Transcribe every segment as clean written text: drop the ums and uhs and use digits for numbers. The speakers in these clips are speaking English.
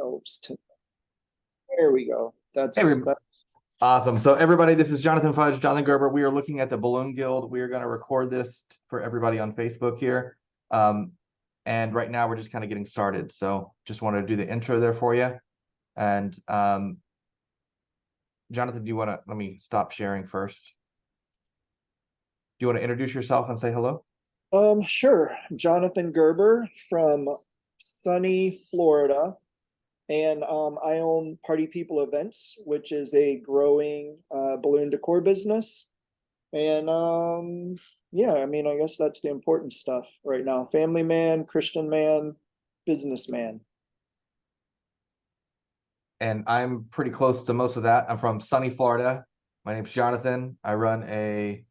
helps to. There we go. Hey, That's awesome. So everybody, this is Jonathan Fudge, Jonathan Gerber. We are looking at the Balloon Guild. We are going to record this for everybody on Facebook here. And right now we're just kind of getting started. So just wanted to do the intro there for you. And Jonathan, do you want to, let me stop sharing first. Do you want to introduce yourself and say hello? sure. Jonathan Gerber from sunny Florida. And I own Party People Events, which is a growing balloon decor business. And yeah, I mean, I guess that's the important stuff right now. Family man, Christian man, businessman. And I'm pretty close to most of that. I'm from sunny Florida. My name's Jonathan. I run a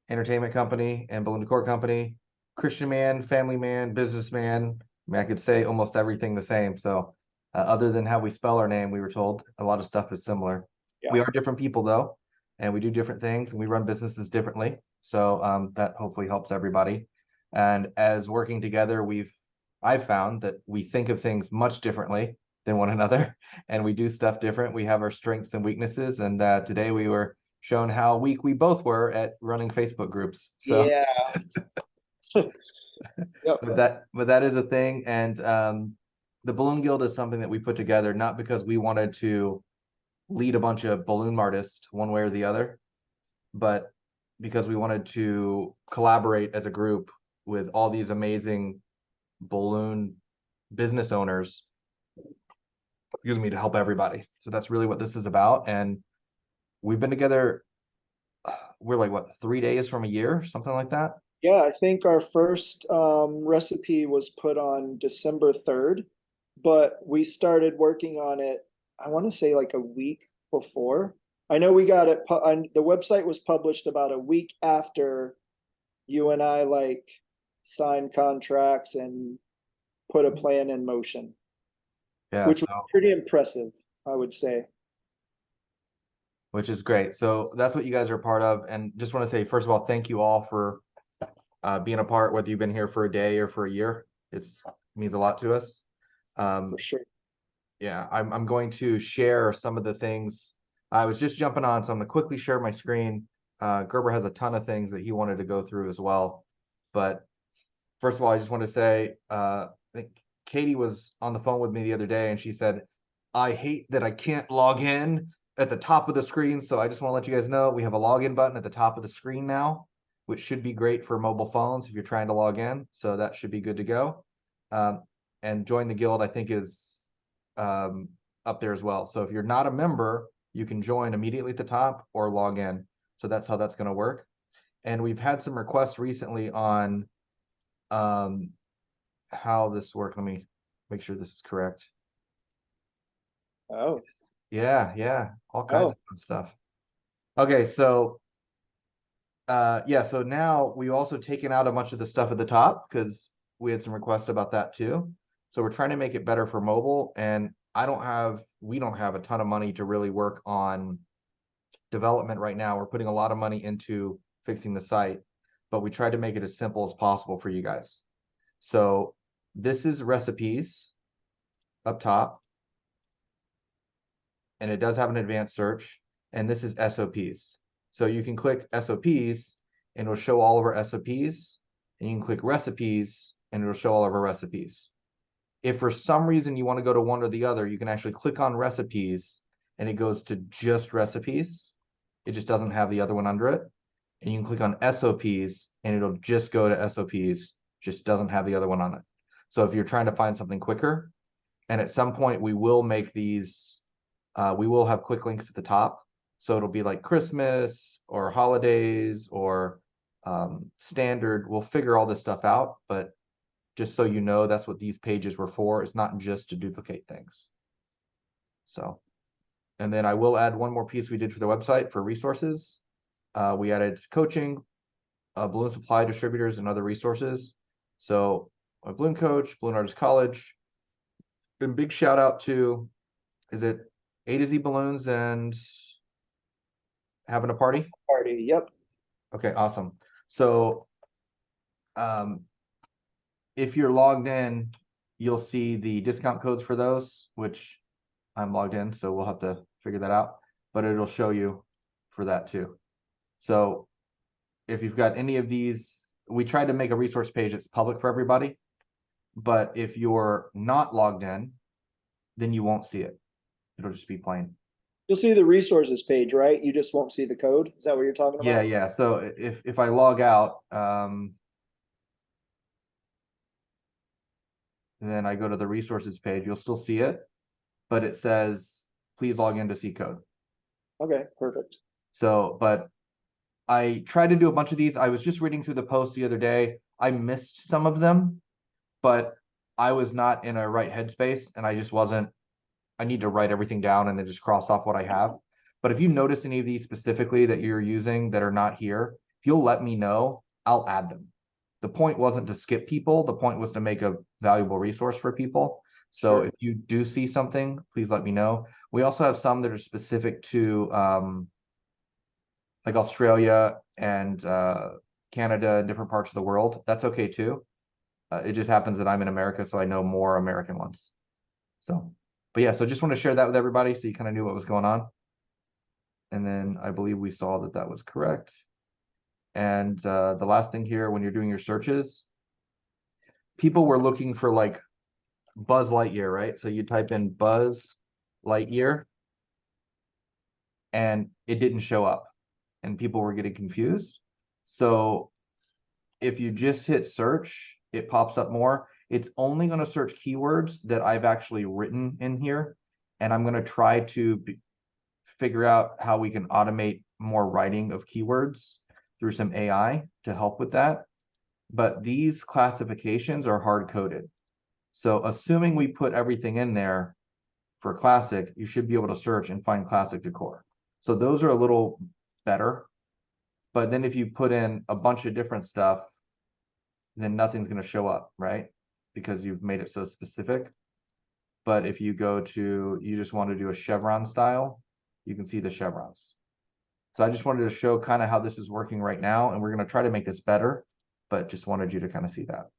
entertainment company and balloon decor company. Christian man, family man, businessman. I mean, I could say almost everything the same. So other than how we spell our name, we were told a lot of stuff is similar. Yeah. We are different people though, and we do different things and we run businesses differently. So that hopefully helps everybody. And as working together, I've found that we think of things much differently than one another, and we do stuff different. We have our strengths and weaknesses, and today we were shown how weak we both were at running Facebook groups. So Yeah. Yep. but that is a thing. And the Balloon Guild is something that we put together not because we wanted to lead a bunch of balloon artists one way or the other, but because we wanted to collaborate as a group with all these amazing balloon business owners, excuse me, to help everybody. So that's really what this is about. And we've been together, we're like what, 3 days from a year, something like that. Yeah, I think our first recipe was put on December 3rd, but we started working on it, I want to say like a week before. I know we got it, the website was published about a week after you and I like signed contracts and put a plan in motion, Yeah, which was so pretty impressive, I would say. which is great. So that's what you guys are a part of. And just want to say, first of all, thank you all for being a part, whether you've been here for a day or for a year. It means a lot to us. For sure. Yeah, I'm going to share some of the things. I was just jumping on, so I'm going to quickly share my screen. Gerber has a ton of things that he wanted to go through as well. But first of all, I just want to say, I think Katie was on the phone with me the other day, and she said, I hate that I can't log in at the top of the screen. So I just want to let you guys know we have a login button at the top of the screen now, which should be great for mobile phones if you're trying to log in. So that should be good to go. And join the guild, I think, is up there as well. So if you're not a member, you can join immediately at the top or log in. So that's how that's going to work. And we've had some requests recently on how this works. Let me make sure this is correct. Oh, Yeah, all kinds oh, of fun stuff. Okay, so yeah, so now we've also taken out a bunch of the stuff at the top because we had some requests about that too. So we're trying to make it better for mobile, and we don't have a ton of money to really work on development right now. We're putting a lot of money into fixing the site, but we tried to make it as simple as possible for you guys. So this is recipes up top, and it does have an advanced search, and this is SOPs. So you can click SOPs and it'll show all of our SOPs, and you can click recipes and it'll show all of our recipes. If for some reason you want to go to one or the other, you can actually click on recipes and it goes to just recipes. It just doesn't have the other one under it. And you can click on SOPs and it'll just go to SOPs, just doesn't have the other one on it. So if you're trying to find something quicker, and at some point we will make these, we will have quick links at the top. So it'll be like Christmas or holidays or standard. We'll figure all this stuff out, but just so you know, that's what these pages were for. It's not just to duplicate things. So, and then I will add one more piece we did for the website for resources. We added coaching, balloon supply distributors, and other resources. So my balloon coach, Balloon Artist College. And big shout out to, is it A to Z Balloons and having a party? party. Yep. Okay, awesome. So if you're logged in, you'll see the discount codes for those, which I'm logged in, so we'll have to figure that out, but it'll show you for that too. So if you've got any of these, we tried to make a resource page that's public for everybody, but if you're not logged in, then you won't see it. It'll just be plain. You'll see the resources page, right? You just won't see the code. Is that what you're talking Yeah, about? yeah. So if I log out, then I go to the resources page, you'll still see it, but it says, please log in to see code. Okay, perfect. So, but I tried to do a bunch of these. I was just reading through the posts the other day. I missed some of them, but I was not in a right headspace and I just wasn't. I need to write everything down and then just cross off what I have. But if you notice any of these specifically that you're using that are not here, if you'll let me know, I'll add them. The point wasn't to skip people. The point was to make a valuable resource for people. So Sure. if you do see something, please let me know. We also have some that are specific to like Australia and Canada, different parts of the world. That's okay too. It just happens that I'm in America, so I know more American ones. So, but yeah, so just want to share that with everybody so you kind of knew what was going on. And then I believe we saw that that was correct. And the last thing here, when you're doing your searches, people were looking for like Buzz Lightyear, right? So you type in Buzz Lightyear and it didn't show up and people were getting confused. So if you just hit search, it pops up more. It's only going to search keywords that I've actually written in here. And I'm going to try to figure out how we can automate more writing of keywords through some AI to help with that. But these classifications are hard coded. So assuming we put everything in there for classic, you should be able to search and find classic decor. So those are a little better. But then if you put in a bunch of different stuff, then nothing's going to show up, right? Because you've made it so specific. But if you go to, you just want to do a chevron style, you can see the chevrons. So I just wanted to show kind of how this is working right now, and we're going to try to make this better, but just wanted you to kind of see that. All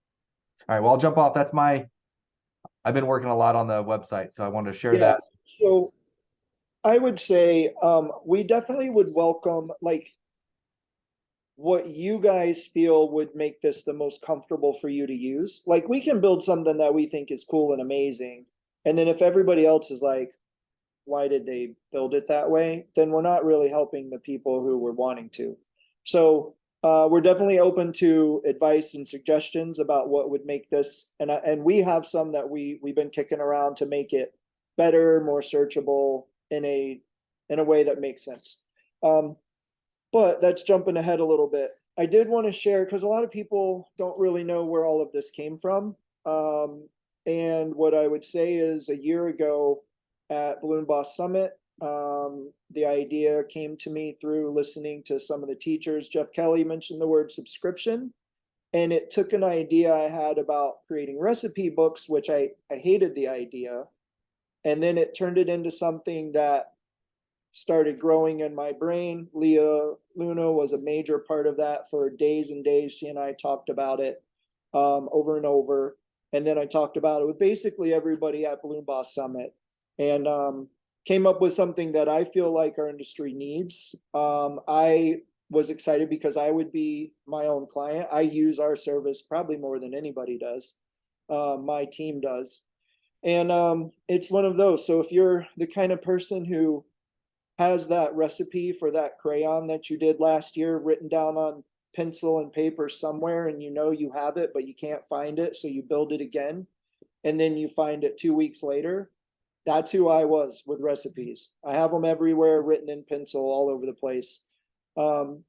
right, well, I'll jump off. I've been working a lot on the website, so I wanted to share Yeah. that. So I would say we definitely would welcome like what you guys feel would make this the most comfortable for you to use. Like we can build something that we think is cool and amazing. And then if everybody else is like, why did they build it that way? Then we're not really helping the people who we're wanting to. So we're definitely open to advice and suggestions about what would make this. And we have some that we've been kicking around to make it better, more searchable in a way that makes sense. But that's jumping ahead a little bit. I did want to share because a lot of people don't really know where all of this came from. And what I would say is a year ago at Balloon Boss Summit, the idea came to me through listening to some of the teachers. Jeff Kelly mentioned the word subscription, and it took an idea I had about creating recipe books, which I hated the idea. And then it turned it into something that started growing in my brain. Leah Luna was a major part of that for days and days. She and I talked about it over and over. And then I talked about it with basically everybody at Balloon Boss Summit and came up with something that I feel like our industry needs. I was excited because I would be my own client. I use our service probably more than anybody does. My team does. And it's one of those. So if you're the kind of person who has that recipe for that crayon that you did last year written down on pencil and paper somewhere and you know you have it but you can't find it, so you build it again and then you find it 2 weeks later, that's who I was with recipes. I have them everywhere written in pencil all over the place. And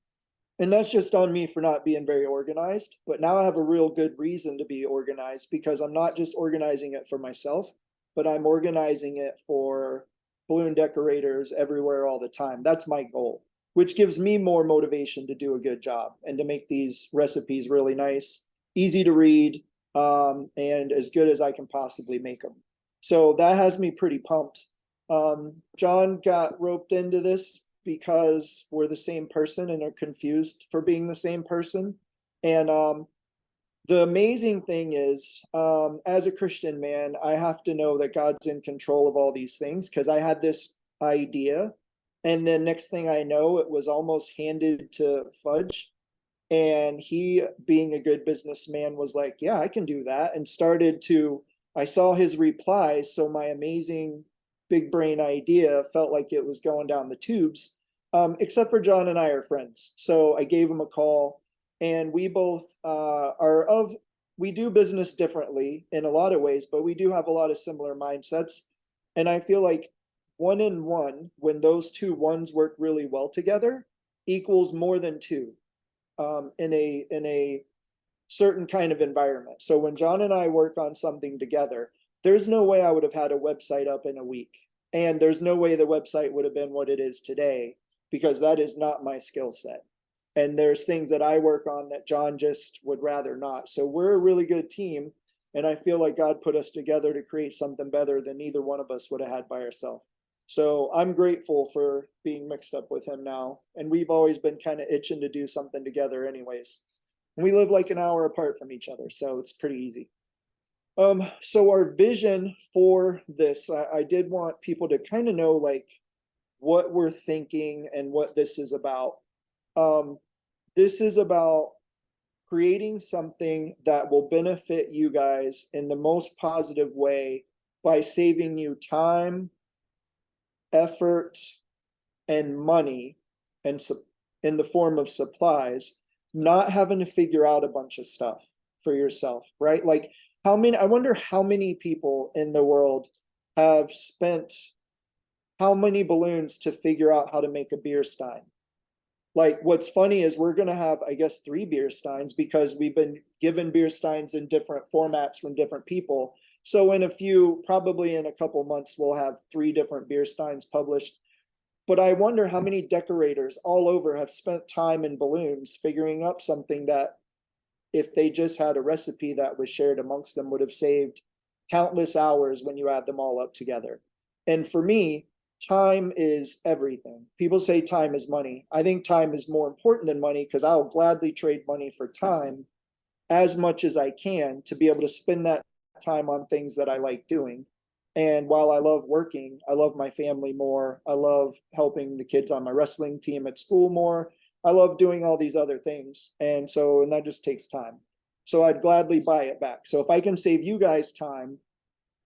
that's just on me for not being very organized, but now I have a real good reason to be organized because I'm not just organizing it for myself, but I'm organizing it for balloon decorators everywhere all the time. That's my goal, which gives me more motivation to do a good job and to make these recipes really nice, easy to read, and as good as I can possibly make them. So that has me pretty pumped. John got roped into this because we're the same person and are confused for being the same person. And The amazing thing is, as a Christian man, I have to know that God's in control of all these things, because I had this idea, and then next thing I know, it was almost handed to Fudge. And he, being a good businessman, was like, yeah, I can do that. And started to, I saw his replies. So my amazing big brain idea felt like it was going down the tubes. Except for John and I are friends. So I gave him a call, and we both we do business differently in a lot of ways, but we do have a lot of similar mindsets. And I feel like one in one, when those two ones work really well together, equals more than two, in a certain kind of environment. So when John and I work on something together, there's no way I would have had a website up in a week. And there's no way the website would have been what it is today, because that is not my skill set. And there's things that I work on that John just would rather not. So we're a really good team. And I feel like God put us together to create something better than either one of us would have had by ourselves. So I'm grateful for being mixed up with him now. And we've always been kind of itching to do something together anyways. And we live like an hour apart from each other, so it's pretty easy. So our vision for this, I did want people to kind of know like what we're thinking and what this is about. This is about creating something that will benefit you guys in the most positive way by saving you time, effort, and money, and in the form of supplies, not having to figure out a bunch of stuff for yourself, right? Like I wonder how many people in the world have spent how many balloons to figure out how to make a beer stein. Like what's funny is we're going to have, I guess, 3 beer steins, because we've been given beer steins in different formats from different people. So probably in a couple months, we'll have 3 different beer steins published. But I wonder how many decorators all over have spent time in balloons figuring up something that, if they just had a recipe that was shared amongst them, would have saved countless hours when you add them all up together. And for me, time is everything. People say time is money. I think time is more important than money, because I'll gladly trade money for time as much as I can to be able to spend that time on things that I like doing. And while I love working, I love my family more. I love helping the kids on my wrestling team at school more. I love doing all these other things. And that just takes time. So I'd gladly buy it back. So if I can save you guys time,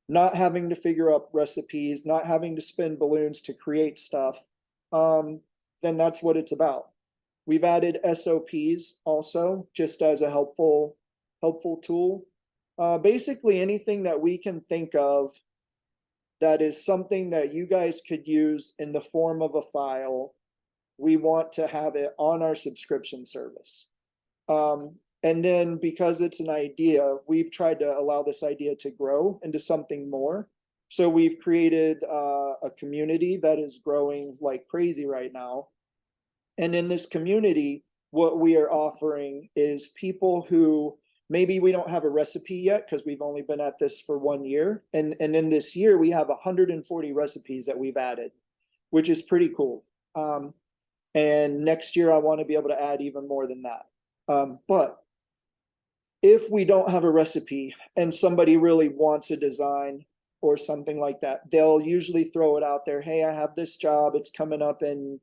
not having to figure out recipes, not having to spin balloons to create stuff, then that's what it's about. We've added SOPs also, just as a helpful tool. Basically anything that we can think of that is something that you guys could use in the form of a file, we want to have it on our subscription service. And then because it's an idea, we've tried to allow this idea to grow into something more. So we've created a community that is growing like crazy right now. And in this community, what we are offering is people who maybe we don't have a recipe yet, because we've only been at this for 1 year. And in this year, we have 140 recipes that we've added, which is pretty cool. And next year, I want to be able to add even more than that. But if we don't have a recipe and somebody really wants a design or something like that, they'll usually throw it out there. Hey, I have this job. It's coming up in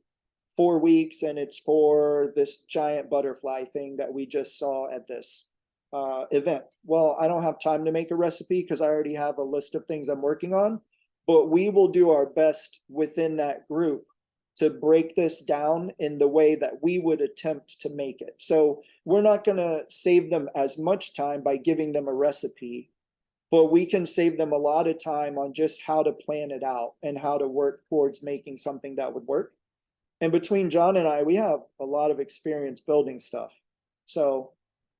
4 weeks, and it's for this giant butterfly thing that we just saw at this event. Well, I don't have time to make a recipe because I already have a list of things I'm working on, but we will do our best within that group to break this down in the way that we would attempt to make it. So we're not going to save them as much time by giving them a recipe, but we can save them a lot of time on just how to plan it out and how to work towards making something that would work. And between John and I, we have a lot of experience building stuff. So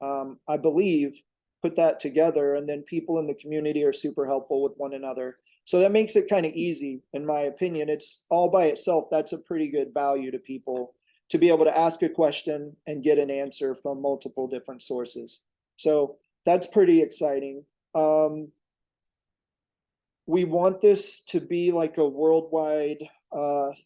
I believe put that together, and then people in the community are super helpful with one another. So that makes it kind of easy, in my opinion. It's all by itself. That's a pretty good value to people, to be able to ask a question and get an answer from multiple different sources. So that's pretty exciting. We want this to be like a worldwide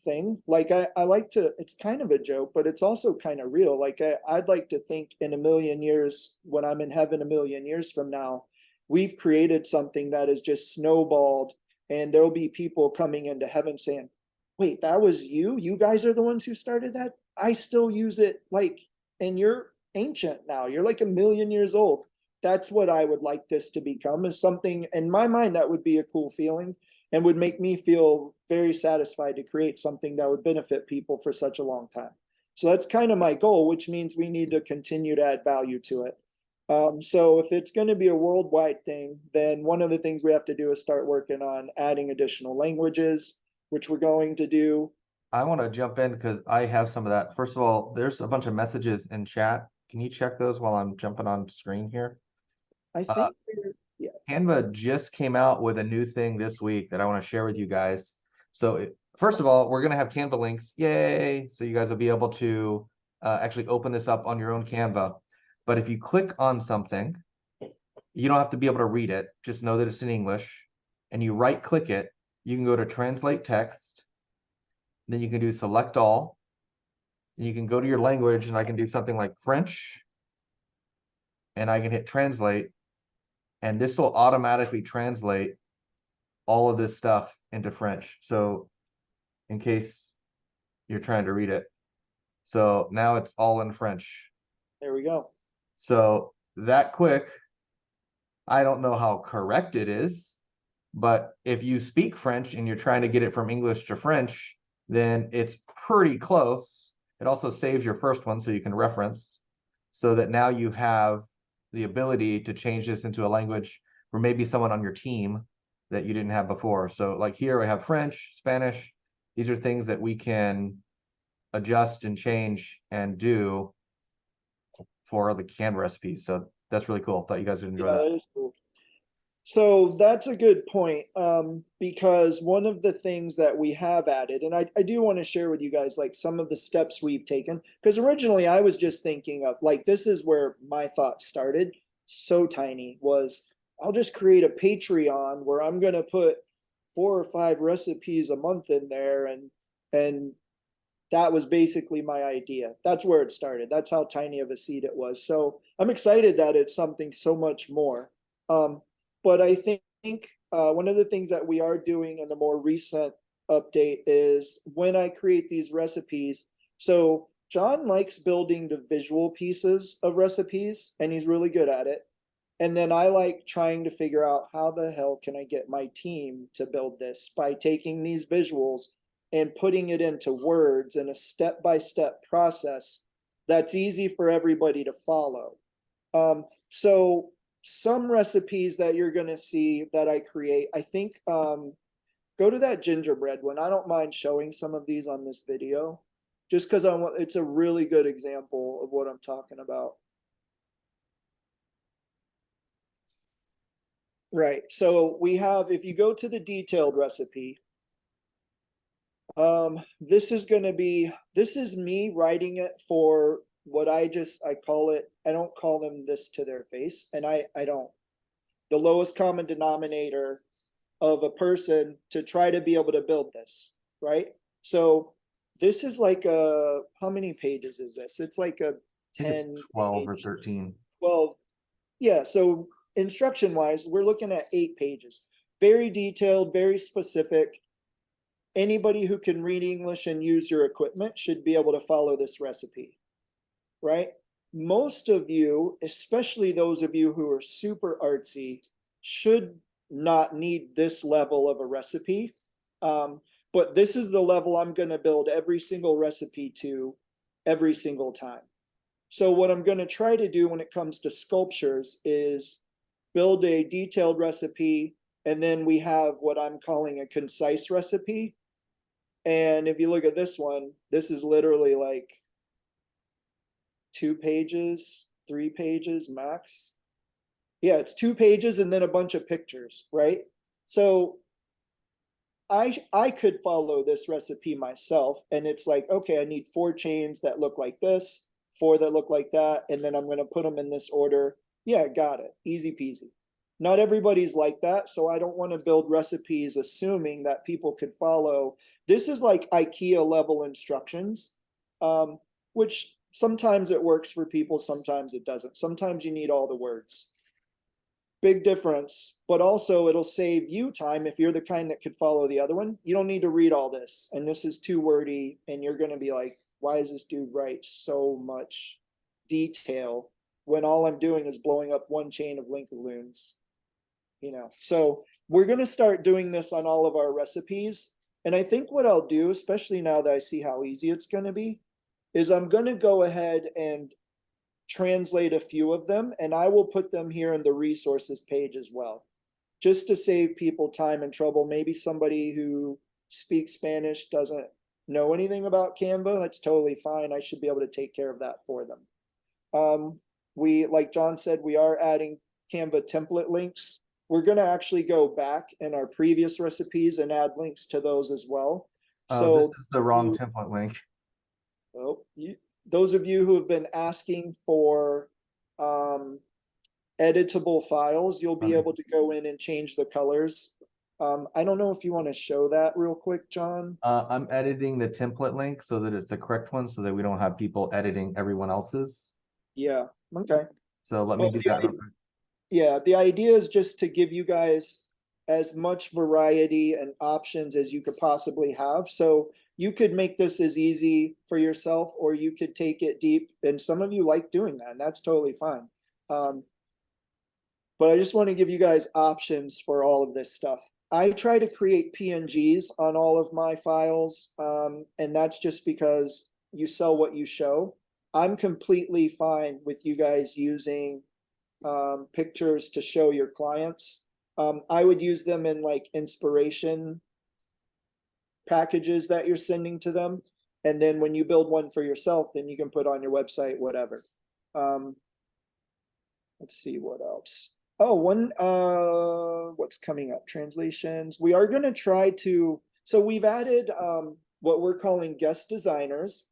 thing. Like I like to, it's kind of a joke, but it's also kind of real. Like I'd like to think in a million years, when I'm in heaven a million years from now, we've created something that is just snowballed, and there'll be people coming into heaven saying, wait, that was you? You guys are the ones who started that? I still use it, like, and you're ancient now. You're like a million years old. That's what I would like this to become, is something in my mind that would be a cool feeling and would make me feel very satisfied to create something that would benefit people for such a long time. So that's kind of my goal, which means we need to continue to add value to it. So if it's going to be a worldwide thing, then one of the things we have to do is start working on adding additional languages, which we're going to do. I want to jump in because I have some of that. First of all, there's a bunch of messages in chat. Can you check those while I'm jumping on screen here? I Uh, think, yeah, Canva just came out with a new thing this week that I want to share with you guys. So first of all, we're going to have Canva links. Yay. So you guys will be able to actually open this up on your own Canva. But if you click on something, you don't have to be able to read it. Just know that it's in English. And you right click it. You can go to translate text. Then you can do select all. And you can go to your language, and I can do something like French. And I can hit translate. And this will automatically translate all of this stuff into French. So in case you're trying to read it. So now it's all in French. there we go. So that quick, I don't know how correct it is, but if you speak French and you're trying to get it from English to French, then it's pretty close. It also saves your first one so you can reference, so that now you have the ability to change this into a language for maybe someone on your team that you didn't have before. So like here we have French, Spanish. These are things that we can adjust and change and do for the Canva recipes. So that's really cool. Thought you guys would enjoy Yeah, that. that is cool. So that's a good point, because one of the things that we have added, and I do want to share with you guys like some of the steps we've taken, because originally I was just thinking of like, this is where my thoughts started. So tiny was, I'll just create a Patreon where I'm going to put 4 or 5 recipes a month in there, and that was basically my idea. That's where it started. That's how tiny of a seed it was. So I'm excited that it's something so much more. Um, but I think one of the things that we are doing in the more recent update is when I create these recipes. So John likes building the visual pieces of recipes, and he's really good at it. And then I like trying to figure out how the hell can I get my team to build this by taking these visuals and putting it into words in a step-by-step process that's easy for everybody to follow. So some recipes that you're going to see that I create, I think, go to that gingerbread one. I don't mind showing some of these on this video, just because I want, it's a really good example of what I'm talking about. Right. So we have, if you go to the detailed recipe, this is going to be, this is me writing it for what I call it, I don't call them this to their face, and I don't, the lowest common denominator of a person to try to be able to build this, right? So this is like a, how many pages is this? It's like a I think it's 10 12 or page, 13. 12. Yeah, so instruction wise, we're looking at 8 pages. Very detailed, very specific. Anybody who can read English and use your equipment should be able to follow this recipe, right? Most of you, especially those of you who are super artsy, should not need this level of a recipe. But this is the level I'm going to build every single recipe to every single time. So what I'm going to try to do when it comes to sculptures is build a detailed recipe, and then we have what I'm calling a concise recipe. And if you look at this one, this is literally like 2 pages, 3 pages max. Yeah, it's 2 pages and then a bunch of pictures, right? So I could follow this recipe myself, and it's like, okay, I need 4 chains that look like this, 4 that look like that, and then I'm going to put them in this order. Yeah, got it. Easy peasy. Not everybody's like that, so I don't want to build recipes assuming that people could follow. This is like IKEA level instructions, um, which sometimes it works for people, sometimes it doesn't. Sometimes you need all the words. Big difference, but also it'll save you time if you're the kind that could follow the other one. You don't need to read all this, and this is too wordy, and you're going to be like, why is this dude write so much detail when all I'm doing is blowing up one chain of link loons? So we're going to start doing this on all of our recipes. And I think what I'll do, especially now that I see how easy it's going to be, is I'm going to go ahead and translate a few of them, and I will put them here in the resources page as well, just to save people time and trouble. Maybe somebody who speaks Spanish doesn't know anything about Canva. That's totally fine. I should be able to take care of that for them. Like John said, we are adding Canva template links. We're going to actually go back in our previous recipes and add links to those as well. Oh, this So is the wrong template link. Those of you who have been asking for editable files, you'll be able to go in and change the colors. I don't know if you want to show that real quick, John. I'm editing the template link so that it's the correct one, so that we don't have people editing everyone else's. Yeah, okay. So let me Well, do that real quick. yeah, the idea is just to give you guys as much variety and options as you could possibly have. So you could make this as easy for yourself, or you could take it deep. And some of you like doing that, and that's totally fine. But I just want to give you guys options for all of this stuff. I try to create PNGs on all of my files, and that's just because you sell what you show. I'm completely fine with you guys using pictures to show your clients. I would use them in like inspiration packages that you're sending to them. And then when you build one for yourself, then you can put on your website, whatever. Let's see what else. Oh, what's coming up? Translations. We are going to try to, so we've added what we're calling guest designers.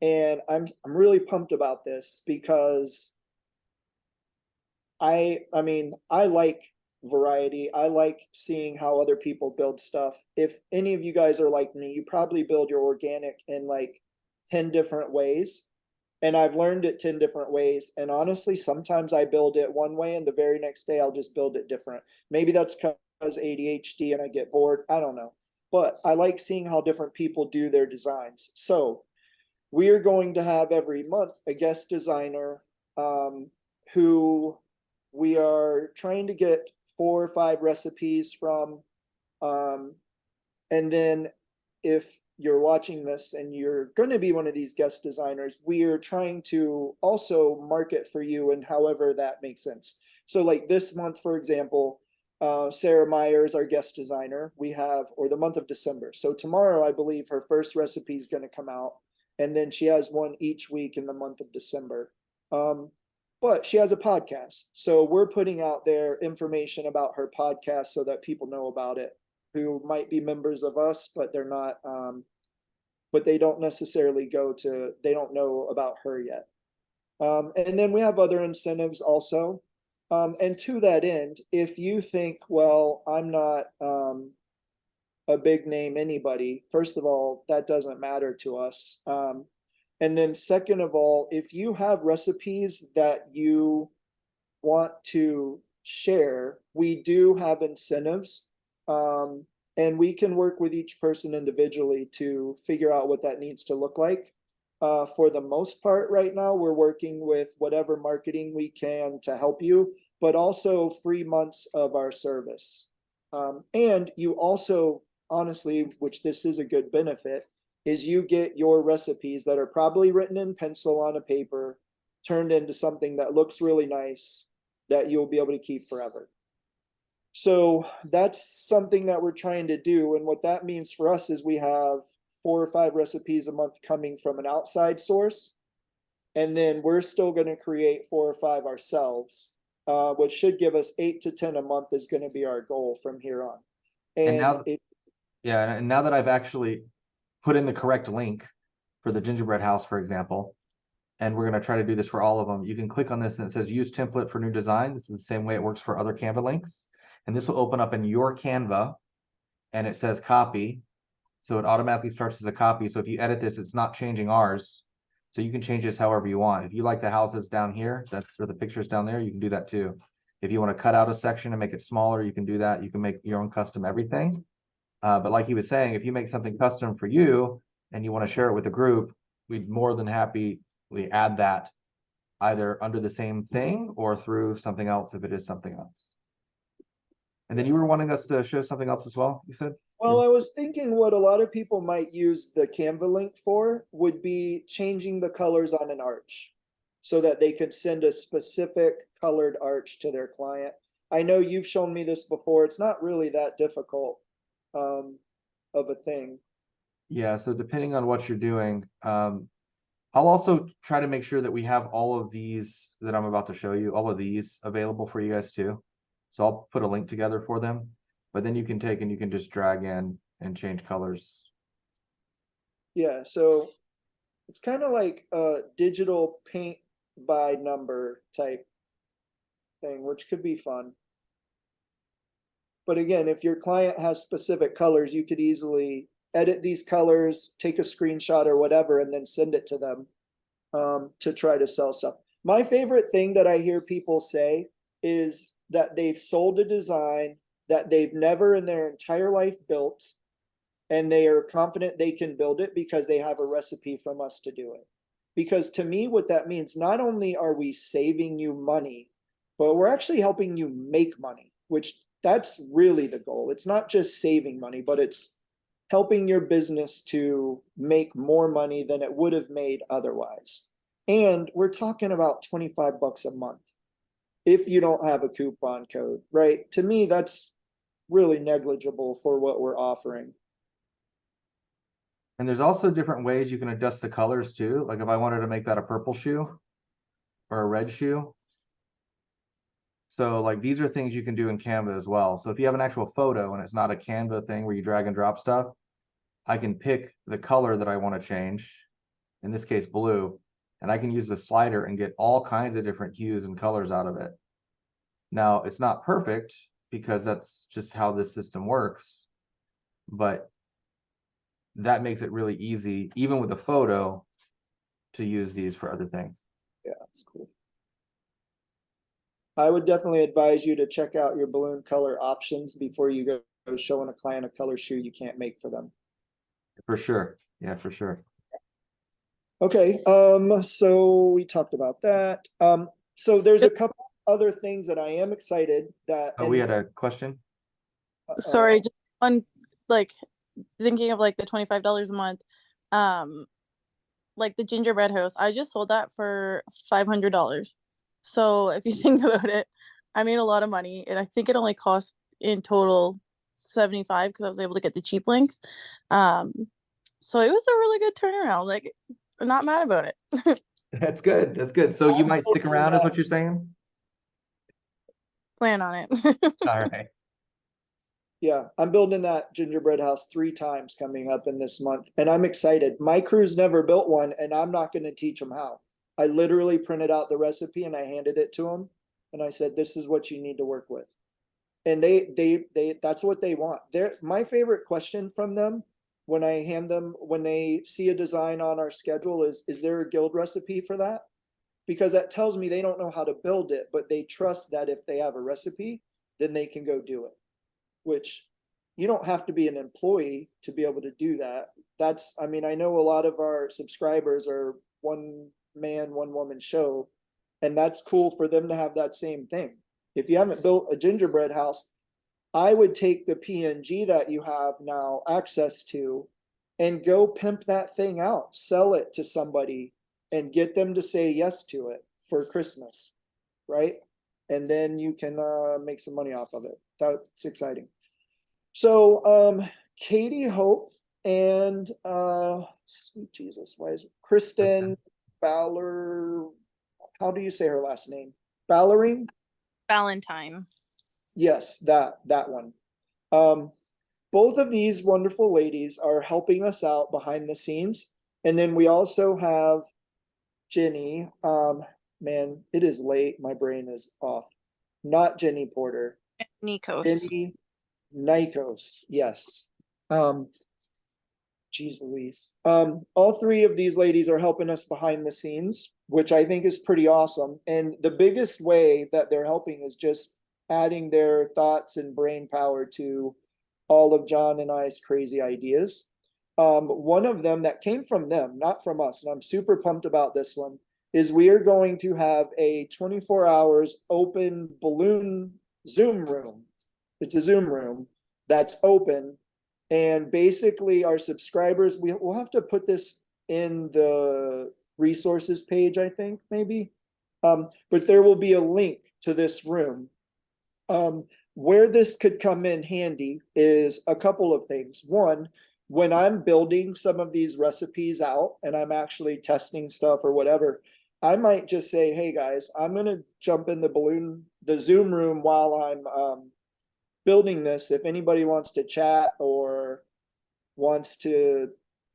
And I'm really pumped about this because I mean, I like variety. I like seeing how other people build stuff. If any of you guys are like me, you probably build your organic in like 10 different ways. And I've learned it 10 different ways. And honestly, sometimes I build it one way and the very next day I'll just build it different. Maybe that's because ADHD and I get bored. I don't know. But I like seeing how different people do their designs. So we are going to have every month a guest designer who we are trying to get 4 or 5 recipes from. And then if you're watching this and you're going to be one of these guest designers, we are trying to also market for you and however that makes sense. So like this month, for example, Sarah Myers, our guest designer, we have, or the month of December. So tomorrow, I believe her first recipe is going to come out. And then she has one each week in the month of December. But she has a podcast. So we're putting out there information about her podcast so that people know about it, who might be members of us, but they're not, but they don't necessarily they don't know about her yet. And then we have other incentives also. And to that end, if you think, well, I'm not a big name anybody, first of all, that doesn't matter to us. And then second of all, if you have recipes that you want to share, we do have incentives. And we can work with each person individually to figure out what that needs to look like. For the most part, right now, we're working with whatever marketing we can to help you, but also free months of our service. And you also, honestly, which this is a good benefit, is you get your recipes that are probably written in pencil on a paper, turned into something that looks really nice that you'll be able to keep forever. So that's something that we're trying to do. And what that means for us is we have 4 or 5 recipes a month coming from an outside source. And then we're still going to create 4 or 5 ourselves, which should give us 8 to 10 a month is going to be our goal from here on. And And now, yeah, and now that I've actually put in the correct link for the gingerbread house, for example, and we're going to try to do this for all of them. You can click on this and it says use template for new design. This is the same way it works for other Canva links. And this will open up in your Canva and it says copy. So it automatically starts as a copy. So if you edit this, it's not changing ours. So you can change this however you want. If you like the houses down here, that's for the pictures down there, you can do that too. If you want to cut out a section and make it smaller, you can do that. You can make your own custom everything. But like he was saying, if you make something custom for you and you want to share it with the group, we'd more than happy we add that either under the same thing or through something else if it is something else. And then you were wanting us to show something else as well, you said? Well, I was thinking what a lot of people might use the Canva link for would be changing the colors on an arch so that they could send a specific colored arch to their client. I know you've shown me this before. It's not really that difficult of a thing. Yeah, so depending on what you're doing, I'll also try to make sure that we have all of these that I'm about to show you, all of these available for you guys too. So I'll put a link together for them, but then you can take and you can just drag in and change colors. Yeah, so it's kind of like a digital paint by number type thing, which could be fun. But again, if your client has specific colors, you could easily edit these colors, take a screenshot or whatever, and then send it to them to try to sell stuff. My favorite thing that I hear people say is that they've sold a design that they've never in their entire life built, and they are confident they can build it because they have a recipe from us to do it. Because to me, what that means, not only are we saving you money, but we're actually helping you make money, which that's really the goal. It's not just saving money, but it's helping your business to make more money than it would have made otherwise. And we're talking about 25 bucks a month if you don't have a coupon code, right? To me, that's really negligible for what we're offering. And there's also different ways you can adjust the colors too. Like if I wanted to make that a purple shoe or a red shoe. So like these are things you can do in Canva as well. So if you have an actual photo and it's not a Canva thing where you drag and drop stuff, I can pick the color that I want to change, in this case blue, and I can use the slider and get all kinds of different hues and colors out of it. Now it's not perfect because that's just how this system works, but that makes it really easy, even with a photo, to use these for other things. Yeah, that's cool. I would definitely advise you to check out your balloon color options before you go showing a client a color shoe you can't make for them. For sure. Yeah, for sure. Okay, so we talked about that. So there's a couple other things that I am excited that. Oh, we had a question. Sorry, just on like thinking of like the $25 a month, like the gingerbread house. I just sold that for $500. So if you think about it, I made a lot of money, and I think it only cost in total 75 because I was able to get the cheap links. So it was a really good turnaround. Like, I'm not mad about it. That's good. That's good. So you might stick around, is what you're saying? Plan on it. All right. Yeah, I'm building that gingerbread house 3 times coming up in this month, and I'm excited. My crew's never built one, and I'm not going to teach them how. I literally printed out the recipe and I handed it to them, and I said, "This is what you need to work with." And they that's what they want. My favorite question from them when they see a design on our schedule is there a guild recipe for that? Because that tells me they don't know how to build it, but they trust that if they have a recipe, then they can go do it. Which you don't have to be an employee to be able to do that. I mean, I know a lot of our subscribers are one man, one woman show, and that's cool for them to have that same thing. If you haven't built a gingerbread house, I would take the PNG that you have now access to and go pimp that thing out, sell it to somebody and get them to say yes to it for Christmas, right? And then you can make some money off of it. That's exciting. So Katie Hope and sweet Jesus, why is it Kristen Baller? How do you say her last name? Ballerine? Valentine. Yes, that one. Both of these wonderful ladies are helping us out behind the scenes. And then we also have Jenny. Man, it is late. My brain is off. Not Jenny Porter. Nikos. Jenny Nikos. Yes. Um, Geez Louise. All three of these ladies are helping us behind the scenes, which I think is pretty awesome. And the biggest way that they're helping is just adding their thoughts and brain power to all of John and I's crazy ideas. One of them that came from them, not from us, and I'm super pumped about this one, is we are going to have a 24 hours open balloon Zoom room. It's a Zoom room that's open. And basically our subscribers, we'll have to put this in the resources page, I think, maybe. But there will be a link to this room. Where this could come in handy is a couple of things. One, when I'm building some of these recipes out and I'm actually testing stuff or whatever, I might just say, hey guys, I'm gonna jump in the Zoom room while I'm building this. If anybody wants to chat or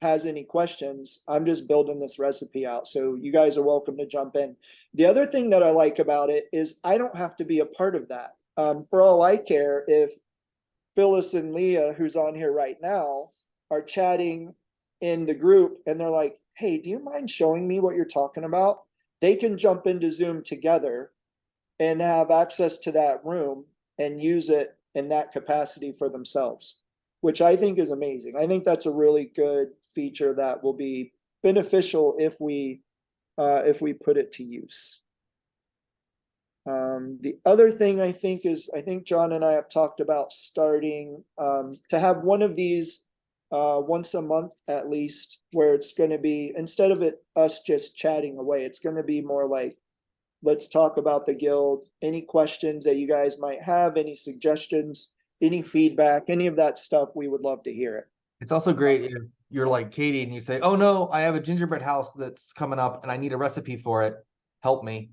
has any questions, I'm just building this recipe out. So you guys are welcome to jump in. The other thing that I like about it is I don't have to be a part of that. For all I care, if Phyllis and Leah, who's on here right now, are chatting in the group and they're like, hey, do you mind showing me what you're talking about? They can jump into Zoom together and have access to that room and use it in that capacity for themselves, which I think is amazing. I think that's a really good feature that will be beneficial if we put it to use. The other thing I think John and I have talked about starting to have one of these once a month at least, where it's going to be, instead of us just chatting away, it's going to be more like, let's talk about the guild, any questions that you guys might have, any suggestions, any feedback, any of that stuff, we would love to hear it. It's also great if you're like Katie and you say, oh no, I have a gingerbread house that's coming up and I need a recipe for it. Help me.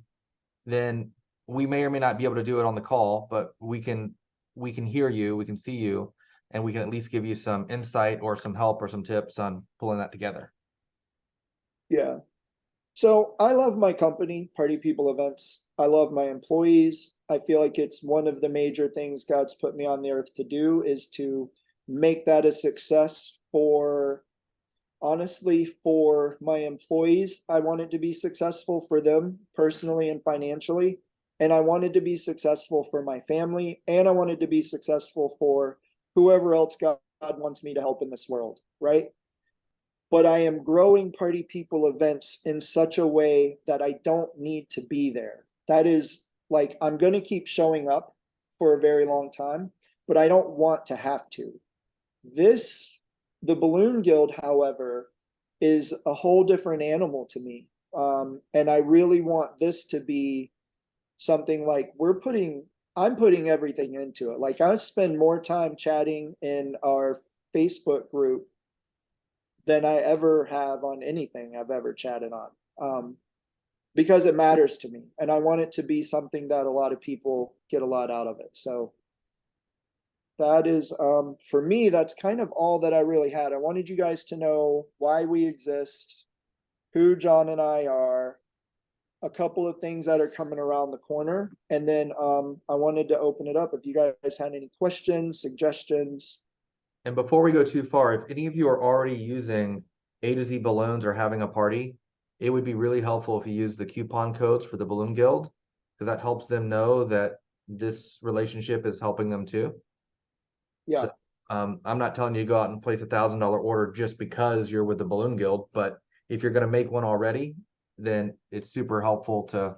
Then we may or may not be able to do it on the call, but we can hear you, we can see you, and we can at least give you some insight or some help or some tips on pulling that together. Yeah. So I love my company, Party People Events. I love my employees. I feel like it's one of the major things God's put me on the earth to do, is to make that a success honestly, for my employees. I want it to be successful for them personally and financially. And I wanted to be successful for my family. And I wanted to be successful for whoever else God wants me to help in this world, right? But I am growing Party People Events in such a way that I don't need to be there. That is, like, I'm going to keep showing up for a very long time, but I don't want to have to. The Balloon Guild, however, is a whole different animal to me. And I really want this to be something like I'm putting everything into it. Like, I spend more time chatting in our Facebook group than I ever have on anything I've ever chatted on, because it matters to me. And I want it to be something that a lot of people get a lot out of it. So that is, for me, that's kind of all that I really had. I wanted you guys to know why we exist, who John and I are, a couple of things that are coming around the corner. And then I wanted to open it up if you guys had any questions, suggestions. And before we go too far, if any of you are already using A to Z balloons or having a party, it would be really helpful if you use the coupon codes for the Balloon Guild, because that helps them know that this relationship is helping them too. Yeah. So, I'm not telling you to go out and place $1,000 order just because you're with the Balloon Guild, but if you're going to make one already, then it's super helpful to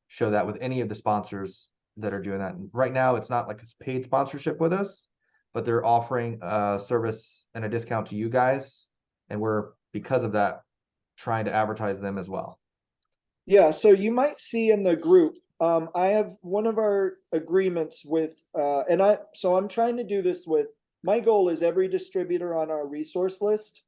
show that with any of the sponsors that are doing that. And right now, it's not like it's paid sponsorship with us, but they're offering a service and a discount to you guys. And we're, because of that, trying to advertise them as well. Yeah, so you might see in the group, I have one of our agreements with, I'm trying to do this with, my goal is every distributor on our resource list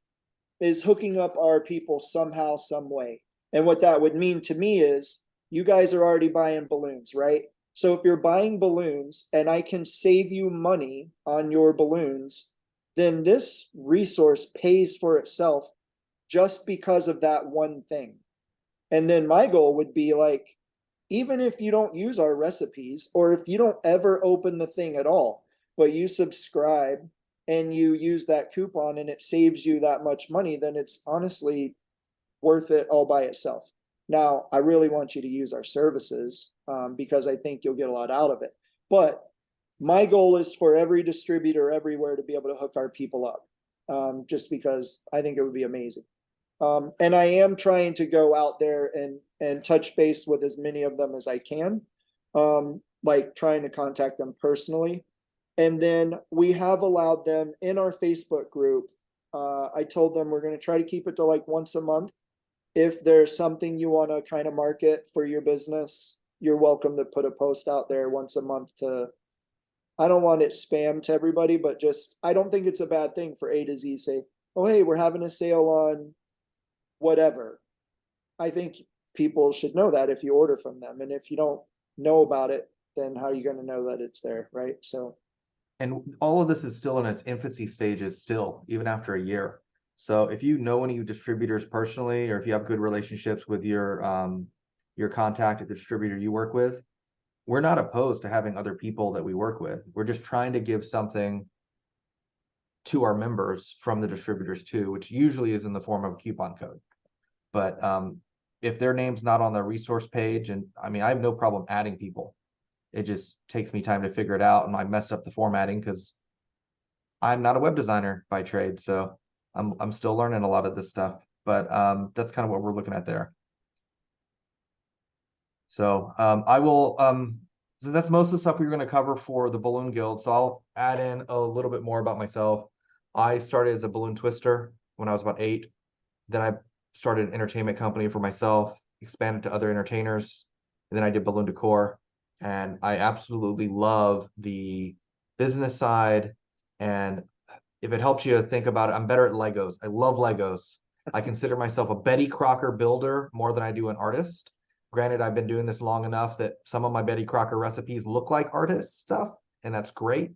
is hooking up our people somehow, some way. And what that would mean to me is, you guys are already buying balloons, right? So if you're buying balloons and I can save you money on your balloons, then this resource pays for itself just because of that one thing. And then my goal would be like, even if you don't use our recipes, or if you don't ever open the thing at all, but you subscribe and you use that coupon and it saves you that much money, then it's honestly worth it all by itself. Now, I really want you to use our services because I think you'll get a lot out of it. But my goal is for every distributor everywhere to be able to hook our people up, just because I think it would be amazing. And I am trying to go out there and touch base with as many of them as I can, like trying to contact them personally. And then we have allowed them in our Facebook group. I told them we're going to try to keep it to like once a month. If there's something you want to kind of market for your business, you're welcome to put a post out there once a month to, I don't want it spam to everybody, but just, I don't think it's a bad thing for A to Z say, oh, hey, we're having a sale on whatever. I think people should know that if you order from them. And if you don't know about it, then how are you going to know that it's there, right? So, And all of this is still in its infancy stages still, even after a year. So if you know any distributors personally, or if you have good relationships with your contact at the distributor you work with, we're not opposed to having other people that we work with. We're just trying to give something to our members from the distributors too, which usually is in the form of a coupon code. But if their name's not on the resource page, and I mean, I have no problem adding people. It just takes me time to figure it out, and I messed up the formatting because I'm not a web designer by trade, so I'm still learning a lot of this stuff. But that's kind of what we're looking at there. So I will so that's most of the stuff we we're going to cover for the Balloon Guild. So I'll add in a little bit more about myself. I started as a balloon twister when I was about 8. Then I started an entertainment company for myself, expanded to other entertainers, and then I did balloon decor. And I absolutely love the business side. And if it helps you think about it, I'm better at Legos. I love Legos. I consider myself a Betty Crocker builder more than I do an artist. Granted, I've been doing this long enough that some of my Betty Crocker recipes look like artist stuff, and that's great.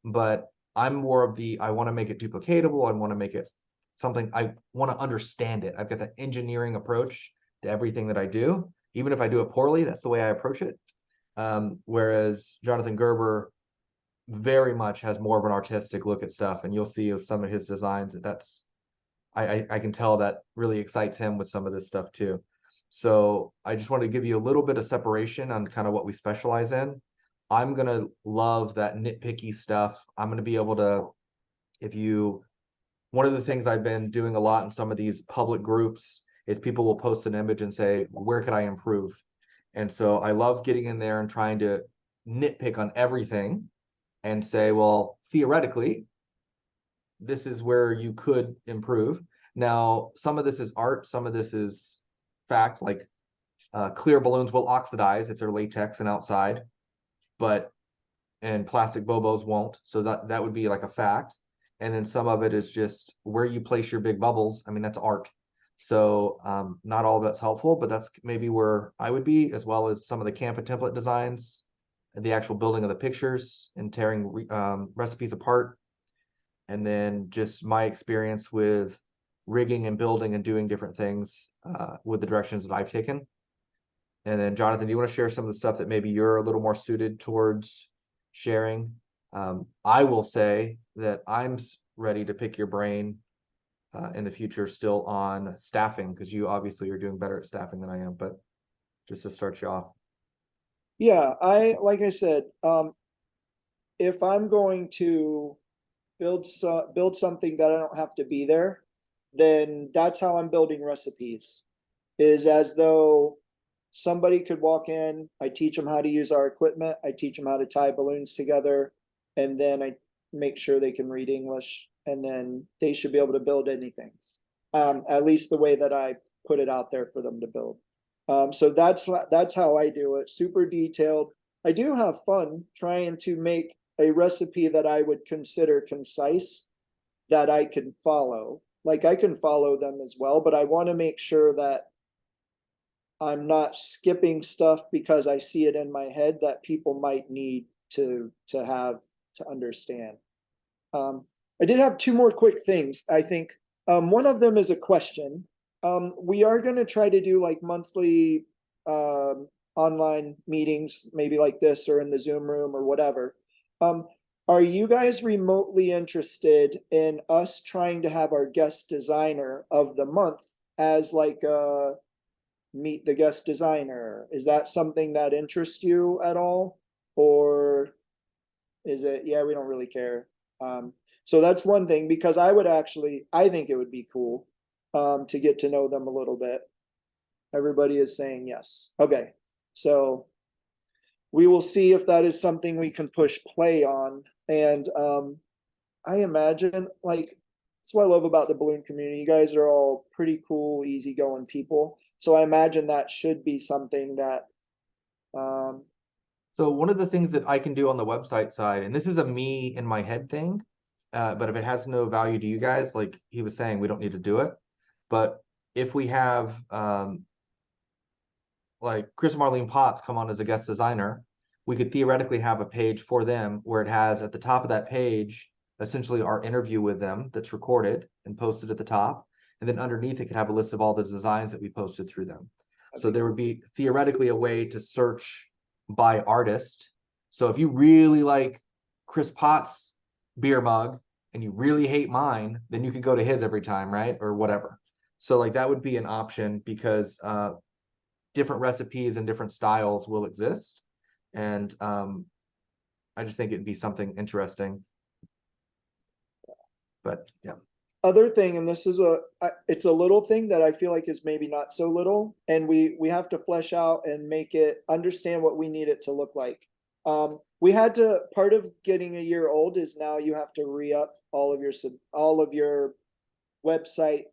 But I'm more of the, I want to make it duplicatable. I want to make it something, I want to understand it. I've got that engineering approach to everything that I do. Even if I do it poorly, that's the way I approach it. Whereas Jonathan Gerber very much has more of an artistic look at stuff, and you'll see some of his designs. That's I can tell that really excites him with some of this stuff too. So I just want to give you a little bit of separation on kind of what we specialize in. I'm gonna love that nitpicky stuff. I'm gonna be able to, if you, one of the things I've been doing a lot in some of these public groups is people will post an image and say, where could I improve? And so I love getting in there and trying to nitpick on everything and say, well, theoretically, this is where you could improve. Now, some of this is art, some of this is fact, like clear balloons will oxidize if they're latex and outside, and plastic bobos won't. So that would be like a fact. And then some of it is just where you place your big bubbles. I mean, that's art. So not all of that's helpful, but that's maybe where I would be, as well as some of the Canva template designs, the actual building of the pictures and tearing recipes apart. And then just my experience with rigging and building and doing different things with the directions that I've taken. And then Jonathan, do you want to share some of the stuff that maybe you're a little more suited towards sharing? I will say that I'm ready to pick your brain in the future still on staffing, because you obviously are doing better at staffing than I am, but just to start you off. yeah, like I said, if I'm going to build something that I don't have to be there, then that's how I'm building recipes. Is as though somebody could walk in, I teach them how to use our equipment, I teach them how to tie balloons together, and then I make sure they can read English, and then they should be able to build anything. At least the way that I put it out there for them to build. So that's how I do it. Super detailed. I do have fun trying to make a recipe that I would consider concise, that I can follow. Like I can follow them as well, but I want to make sure that I'm not skipping stuff because I see it in my head that people might need to have to understand. I did have 2 more quick things. I think one of them is a question. We are gonna try to do like monthly online meetings, maybe like this or in the Zoom room or whatever. Are you guys remotely interested in us trying to have our guest designer of the month as like meet the guest designer? Is that something that interests you at all? Or is it, yeah, we don't really care? So that's one thing, because I think it would be cool to get to know them a little bit. Everybody is saying yes. Okay, so we will see if that is something we can push play on. And I imagine, like, that's what I love about the balloon community. You guys are all pretty cool, easygoing people. So I imagine that should be something that So one of the things that I can do on the website side, and this is a me in my head thing, but if it has no value to you guys, like he was saying, we don't need to do it. But if we have like Chris and Marlene Potts come on as a guest designer, we could theoretically have a page for them where it has at the top of that page essentially our interview with them that's recorded and posted at the top. And then underneath it could have a list of all the designs that we posted through them. So there would be theoretically a way to search by artist. So if you really like Chris Potts beer mug and you really hate mine, then you could go to his every time, right? Or whatever. So like that would be an option, because different recipes and different styles will exist. And I just think it'd be something interesting. But yeah. Other thing, and this is it's a little thing that I feel like is maybe not so little, and we have to flesh out and make it understand what we need it to look like. We had to, part of getting a year old is now you have to re-up all of your website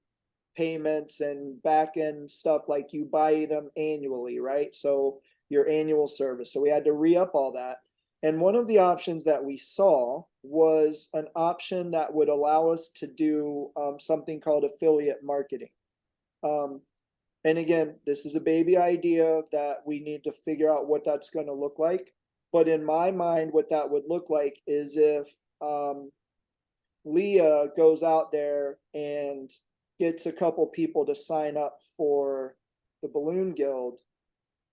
payments and back end stuff, like you buy them annually, right? So your annual service. So we had to re-up all that. And one of the options that we saw was an option that would allow us to do something called affiliate marketing. And again, this is a baby idea that we need to figure out what that's going to look like. But in my mind, what that would look like is if Leah goes out there and gets a couple people to sign up for the Balloon Guild,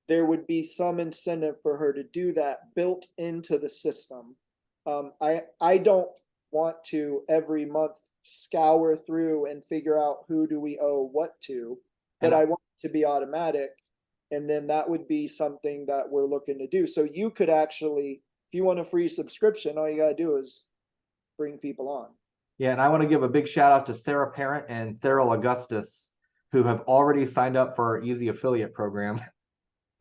there would be some incentive for her to do that built into the system. I don't want to every month scour through and figure out who do we owe what to, but I want it to be automatic. And then that would be something that we're looking to do. So you could actually, if you want a free subscription, all you got to do is bring people on. Yeah, and I want to give a big shout out to Sarah Parent and Theral Augustus, who have already signed up for our Easy Affiliate program.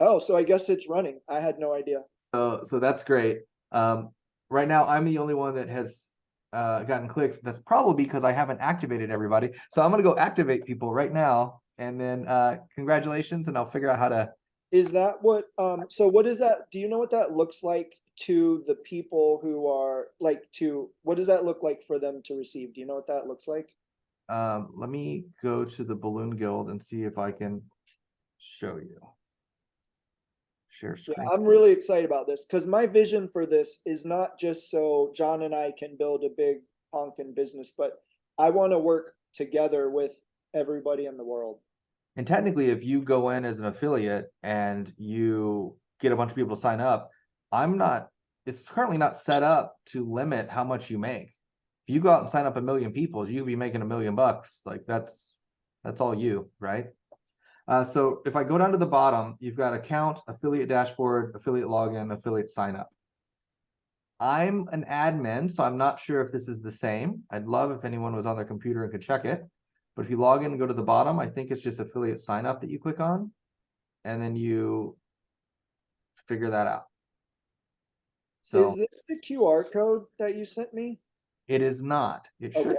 Oh, so I guess it's running. I had no idea. So that's great. Right now, I'm the only one that has gotten clicks. That's probably because I haven't activated everybody. So I'm going to go activate people right now, and then congratulations, and I'll figure out how to. Is that what, so what is that? Do you know what that looks like to the people who are like what does that look like for them to receive? Do you know what that looks like? Let me go to the Balloon Guild and see if I can show you. Share screen. Yeah, I'm really excited about this because my vision for this is not just so John and I can build a big honkin' business, but I want to work together with everybody in the world. And technically, if you go in as an affiliate and you get a bunch of people to sign up, it's currently not set up to limit how much you make. If you go out and sign up 1 million people, you'll be making $1 million. Like that's all you, right? So if I go down to the bottom, you've got account, affiliate dashboard, affiliate login, affiliate sign up. I'm an admin, so I'm not sure if this is the same. I'd love if anyone was on their computer and could check it. But if you log in and go to the bottom, I think it's just affiliate sign up that you click on, and then you figure that out. So is this the QR code that you sent me? it is not. It should. Okay.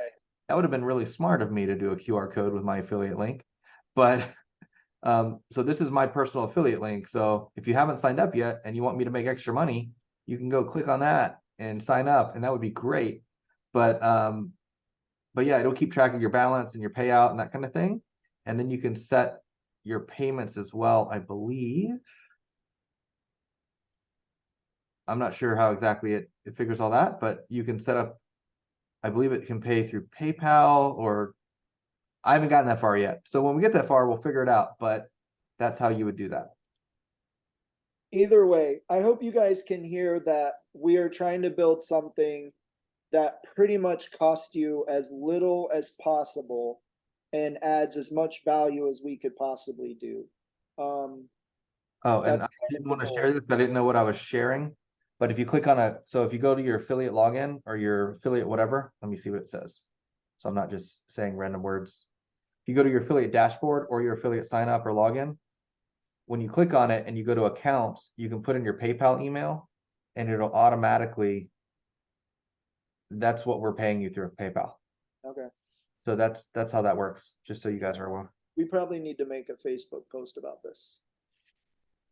That would have been really smart of me to do a QR code with my affiliate link. But so this is my personal affiliate link. So if you haven't signed up yet and you want me to make extra money, you can go click on that and sign up, and that would be great. But yeah, it'll keep track of your balance and your payout and that kind of thing. And then you can set your payments as well, I believe. I'm not sure how exactly it figures all that, but you can set up, I believe it can pay through PayPal, or I haven't gotten that far yet. So when we get that far, we'll figure it out. But that's how you would do that. Either way, I hope you guys can hear that we are trying to build something that pretty much costs you as little as possible and adds as much value as we could possibly do. Oh, and That's I kind didn't of want the to goal. share this. I didn't know what I was sharing. But if you click on so if you go to your affiliate login or your affiliate whatever, let me see what it says. So I'm not just saying random words. If you go to your affiliate dashboard or your affiliate sign up or login, when you click on it and you go to accounts, you can put in your PayPal email and it'll automatically, that's what we're paying you through PayPal. Okay. So that's how that works, just so you guys are aware. We probably need to make a Facebook post about this.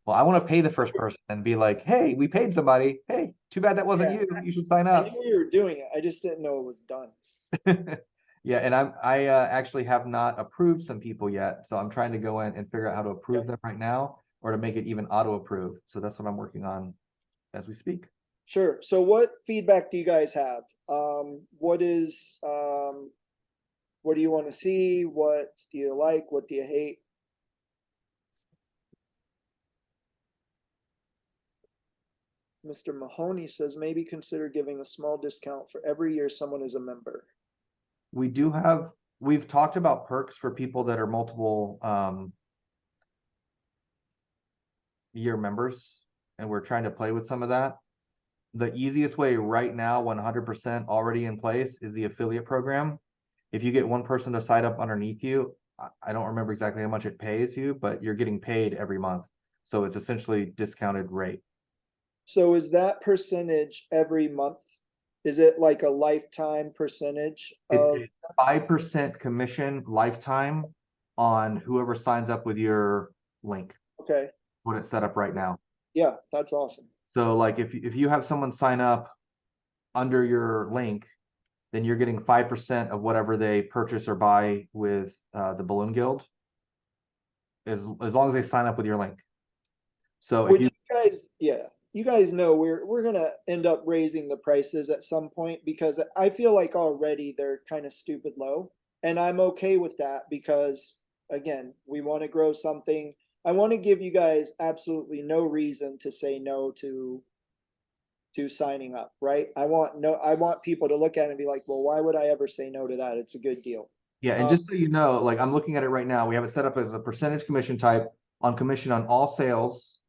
Well, I want to pay the first person and be like, hey, we paid somebody. Hey, too bad that wasn't Yeah. you. You should sign I up. knew we were doing it. I just didn't know it was done. Yeah, and I actually have not approved some people yet. So I'm trying to go in and figure out how to approve Okay. them right now or to make it even auto approve. So that's what I'm working on as we speak. Sure. So what feedback do you guys have? What do you want to see? What do you like? What do you hate? Mr. Mahoney says maybe consider giving a small discount for every year someone is a member. We've talked about perks for people that are multiple year members, and we're trying to play with some of that. The easiest way right now, 100% already in place, is the affiliate program. If you get one person to sign up underneath you, I don't remember exactly how much it pays you, but you're getting paid every month. So it's essentially discounted rate. So is that percentage every month? Is it like a lifetime percentage It's of, a 5% commission lifetime on whoever signs up with your link, okay, what it's set up right now. yeah, that's awesome. So like if you have someone sign up under your link, then you're getting 5% of whatever they purchase or buy with the Balloon Guild, as long as they sign up with your link. So if Would you you guys, yeah, you guys know we're gonna end up raising the prices at some point because I feel like already they're kind of stupid low. And I'm okay with that because again, we want to grow something. I want to give you guys absolutely no reason to say no to signing up, right? I want people to look at it and be like, well, why would I ever say no to that? It's a good deal. Yeah, and just so you know, like I'm looking at it right now, we have it set up as a percentage commission type on commission on all sales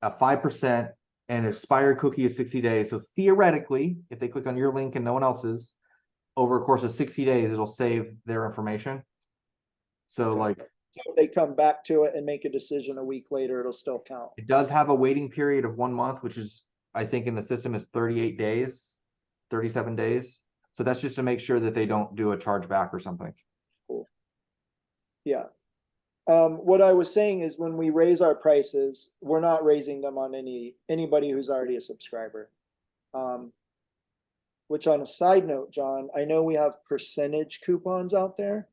at 5%, and expired cookie is 60 days. So theoretically, if they click on your link and no one else's, over a course of 60 days, it'll save their information. So Okay. like So if they come back to it and make a decision a week later, it'll still count. it does have a waiting period of 1 month, which is, I think in the system is 38 days, 37 days. So that's just to make sure that they don't do a chargeback or something. Cool. Yeah. What I was saying is when we raise our prices, we're not raising them on anybody who's already a subscriber. Which on a side note, John, I know we have percentage coupons out there.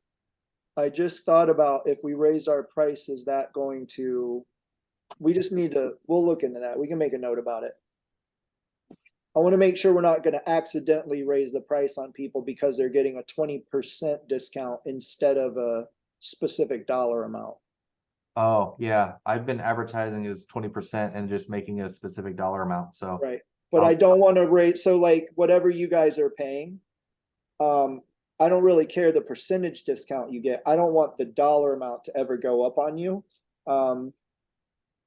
I just thought about if we raise our price, is that going to, we'll look into that. We can make a note about it. I want to make sure we're not going to accidentally raise the price on people because they're getting a 20% discount instead of a specific dollar amount. Oh, yeah. I've been advertising as 20% and just making a specific dollar amount. So Right. But I don't want to raise, so like whatever you guys are paying, I don't really care the percentage discount you get. I don't want the dollar amount to ever go up on you. And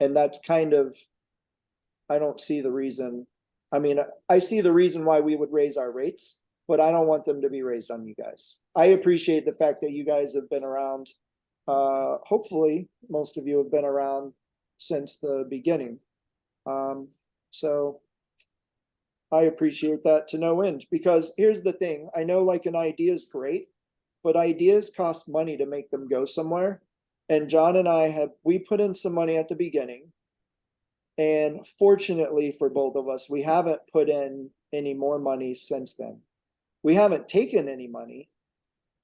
that's kind of, I don't see the reason. I mean, I see the reason why we would raise our rates, but I don't want them to be raised on you guys. I appreciate the fact that you guys have been around. Hopefully most of you have been around since the beginning. So I appreciate that to no end because here's the thing. I know like an idea is great, but ideas cost money to make them go somewhere. And John and we put in some money at the beginning. And fortunately for both of us, we haven't put in any more money since then. We haven't taken any money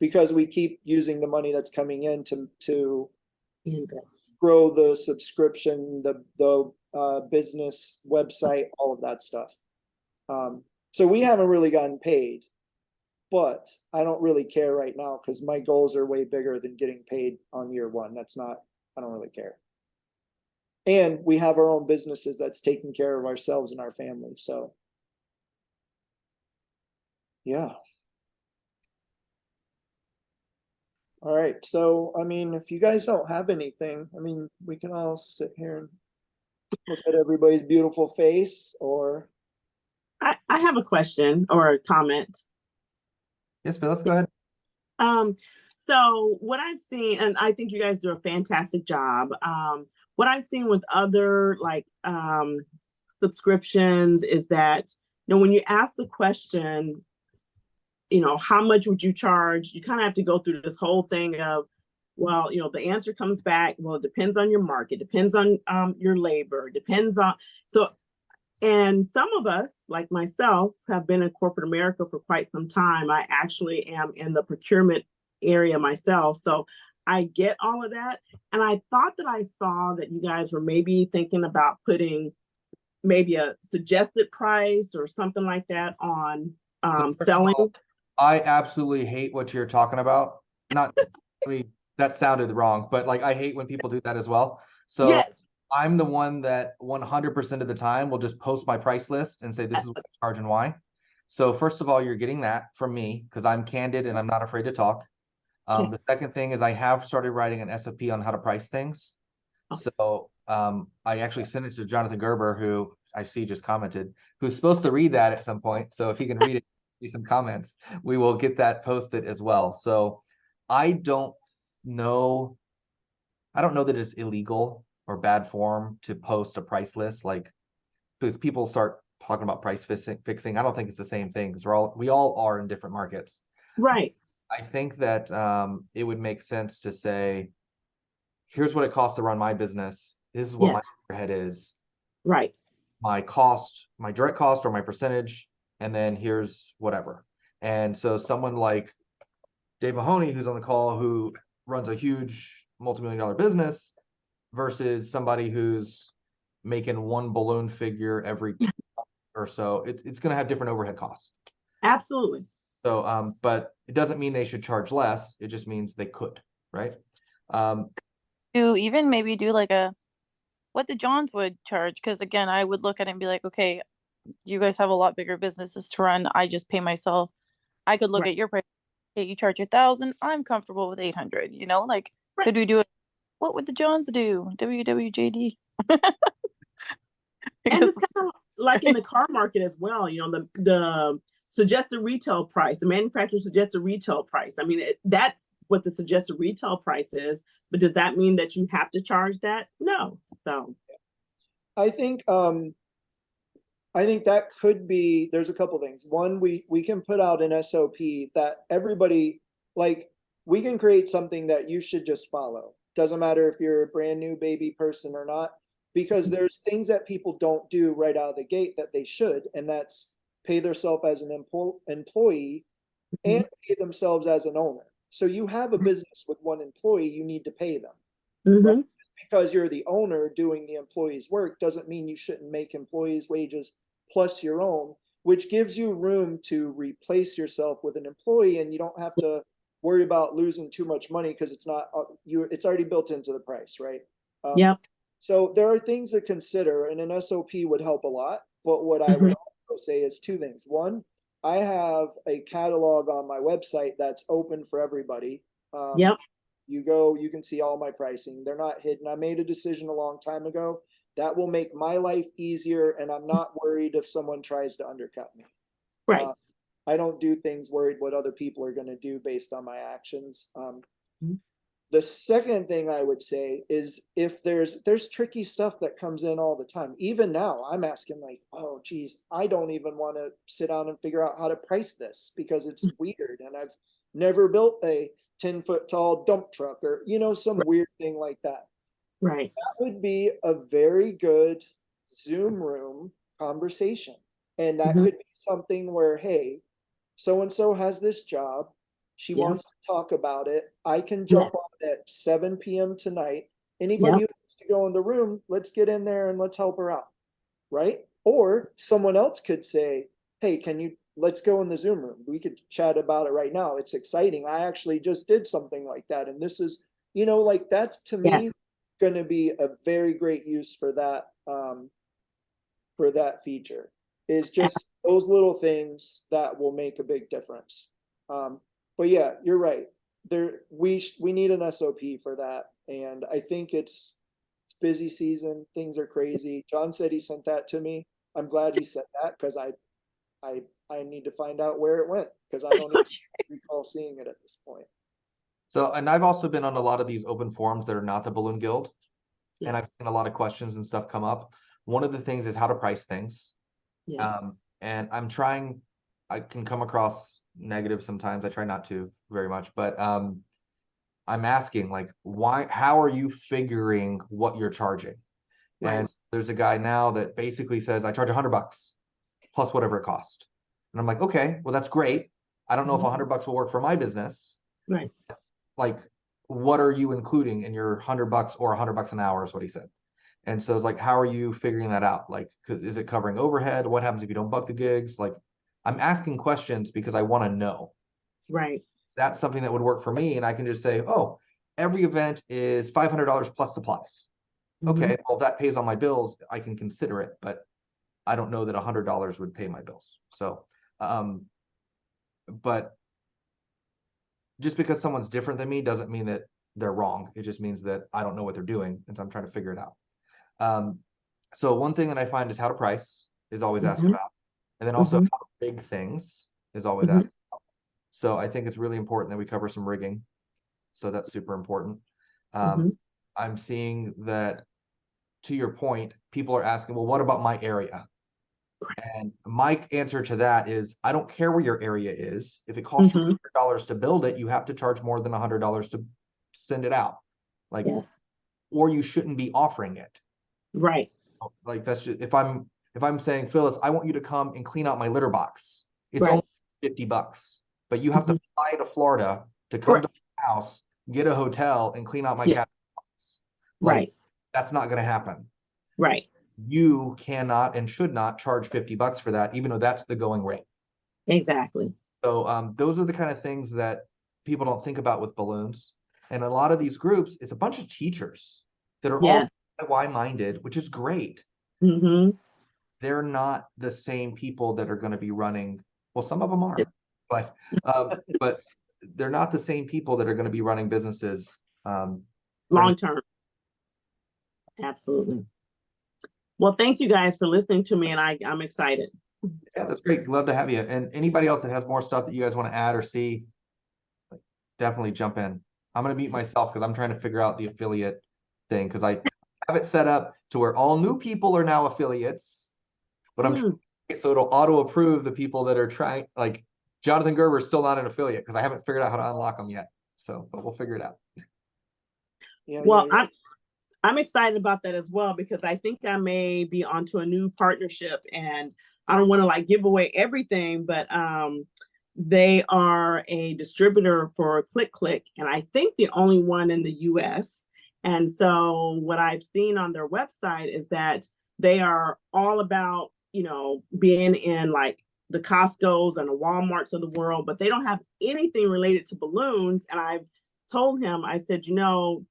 because we keep using the money that's coming in to invest. grow the subscription, the business website, all of that stuff. So we haven't really gotten paid. but I don't really care right now because my goals are way bigger than getting paid on year one. I don't really care. And we have our own businesses that's taking care of ourselves and our family. So, yeah. All right. So, I mean, if you guys don't have anything, I mean, we can all sit here and look at everybody's beautiful face or. I have a question or a comment. Yes, but let's go ahead. So what I've seen, and I think you guys do a fantastic job. What I've seen with other like subscriptions is that, you know, when you ask the question, you know, how much would you charge? You kind of have to go through this whole thing of, well, you know, the answer comes back, well, it depends on your market, depends on your labor, depends on, so, and some of us, like myself, have been in corporate America for quite some time. I actually am in the procurement area myself. So I get all of that. And I thought that I saw that you guys were maybe thinking about putting maybe a suggested price or something like that on selling. I absolutely hate what you're talking about. Not, I mean, that sounded wrong, but like I hate when people do that as well. So Yes. I'm the one that 100% of the time will just post my price list and say, this is what I charge and why. So first of all, you're getting that from me because I'm candid and I'm not afraid to talk. The second thing is I have started writing an SOP on how to price things. So I actually sent it to Jonathan Gerber, who I see just commented, who's supposed to read that at some point. So if he can read it, see some comments, we will get that posted as well. So I don't know that it's illegal or bad form to post a price list, like because people start talking about price fixing. I don't think it's the same thing because we all are in different markets. Right. I think that it would make sense to say, here's what it costs to run my business. This is what my overhead is. Right. My cost, my direct cost or my percentage, and then here's whatever. And so someone like Dave Mahoney, who's on the call, who runs a huge multi-million-dollar business versus somebody who's making one balloon figure every or so, it's going to have different overhead costs. Absolutely. So, but it doesn't mean they should charge less. It just means they could, right? To even maybe do like what the Johns would charge, because again, I would look at it and be like, okay, you guys have a lot bigger businesses to run. I just pay myself. I could look at your price. Okay, you charge 1,000. I'm comfortable with 800. You know, like could we do it? What would the Johns do? WWJD. And it's kind of like in the car market as well. You know, the suggested retail price, the manufacturer suggested retail price. I mean, that's what the suggested retail price is. But does that mean that you have to charge that? No. So I think that could be, there's a couple things. One, we can put out an SOP that everybody, like, we can create something that you should just follow. Doesn't matter if you're a brand new baby person or not, because there's things that people don't do right out of the gate that they should, and that's pay themselves as an employee and pay themselves as an owner. So you have a business with one employee, you need to pay them. Right? Because you're the owner doing the employee's work doesn't mean you shouldn't make employees' wages plus your own, which gives you room to replace yourself with an employee, and you don't have to worry about losing too much money because it's not it's already built into the price, right? So there are things to consider, and an SOP would help a lot. But what I would also say is two things. One, I have a catalog on my website that's open for everybody. You go, you can see all my pricing. They're not hidden. I made a decision a long time ago that will make my life easier, and I'm not worried if someone tries to undercut me. Right. I don't do things worried what other people are going to do based on my actions. The second thing I would say is if there's tricky stuff that comes in all the time. Even now, I'm asking like, oh, geez, I don't even want to sit down and figure out how to price this because it's weird. And I've never built a 10-foot tall dump truck or, some weird thing like that. Right. That would be a very good Zoom room conversation. And that could be something where, hey, so-and-so has this job. She wants to talk about it. I can jump on at 7 p.m. tonight. Anybody who wants to go in the room, let's get in there and let's help her out. Right? Or someone else could say, hey, can you let's go in the Zoom room. We could chat about it right now. It's exciting. I actually just did something like that. And this is, like that's to me Yes. going to be a very great use for that feature, is just those little things that will make a big difference. But yeah, you're right. We need an SOP for that. And I think it's busy season. Things are crazy. John said he sent that to me. I'm glad he said that, because I need to find out where it went, because I don't even recall seeing it at this point. So, and I've also been on a lot of these open forums that are not the Balloon Guild, and Yeah. I've seen a lot of questions and stuff come up. One of the things is how to price things. Yeah. And I can come across negative sometimes. I try not to very much, but I'm asking, like, how are you figuring what you're charging? Right. And there's a guy now that basically says, I charge $100 plus whatever it costs. And I'm like, okay, well, that's great. I don't know if $100 will work for my business. Right. Like, what are you including in your $100 or $100 an hour is what he said. And so it's like, how are you figuring that out? Like, is it covering overhead? What happens if you don't book the gigs? Like, I'm asking questions because I want to know. Right. That's something that would work for me. And I can just say, oh, every event is $500 plus supplies. Okay, well, if that pays on my bills, I can consider it, but I don't know that $100 would pay my bills. So, but just because someone's different than me doesn't mean that they're wrong. It just means that I don't know what they're doing, and so I'm trying to figure it out. So one thing that I find is how to price is always asked about, and then also how to rig things is always asked about. So I think it's really important that we cover some rigging. So that's super important. I'm seeing that, to your point, people are asking, well, what about my area? And my answer to that is, I don't care where your area is. If it costs you $100 to build it, you have to charge more than $100 to send it out. Like, Yes. or you shouldn't be offering it. Right. Like, that's just, if I'm saying, Phyllis, I want you to come and clean out my litter box. It's Right. only $50, but you have to fly to Florida to come to my house, get a hotel, and clean out my cat box. Like, Right. that's not going to happen. Right. You cannot and should not charge $50 for that, even though that's the going rate. Exactly. So those are the kind of things that people don't think about with balloons. And a lot of these groups, it's a bunch of teachers that are all DIY minded, which is great. They're not the same people that are going to be running. Well, some of them are, but they're not the same people that are going to be running businesses long term. Absolutely. Well, thank you guys for listening to me, and I'm excited. Yeah, that's great. Love to have you. And anybody else that has more stuff that you guys want to add or see, definitely jump in. I'm going to mute myself because I'm trying to figure out the affiliate thing, because I have it set up to where all new people are now affiliates, but I'm trying to make it so it'll auto approve the people that are trying. Like, Jonathan Gerber is still not an affiliate because I haven't figured out how to unlock them yet. So, but we'll figure it out. Well, I'm excited about that as well, because I think I may be onto a new partnership, and I don't want to like give away everything, but they are a distributor for Click, and I think the only one in the US. And so what I've seen on their website is that they are all about, being in like the Costco's and the Walmarts of the world, but they don't have anything related to balloons. And I've told him, I said,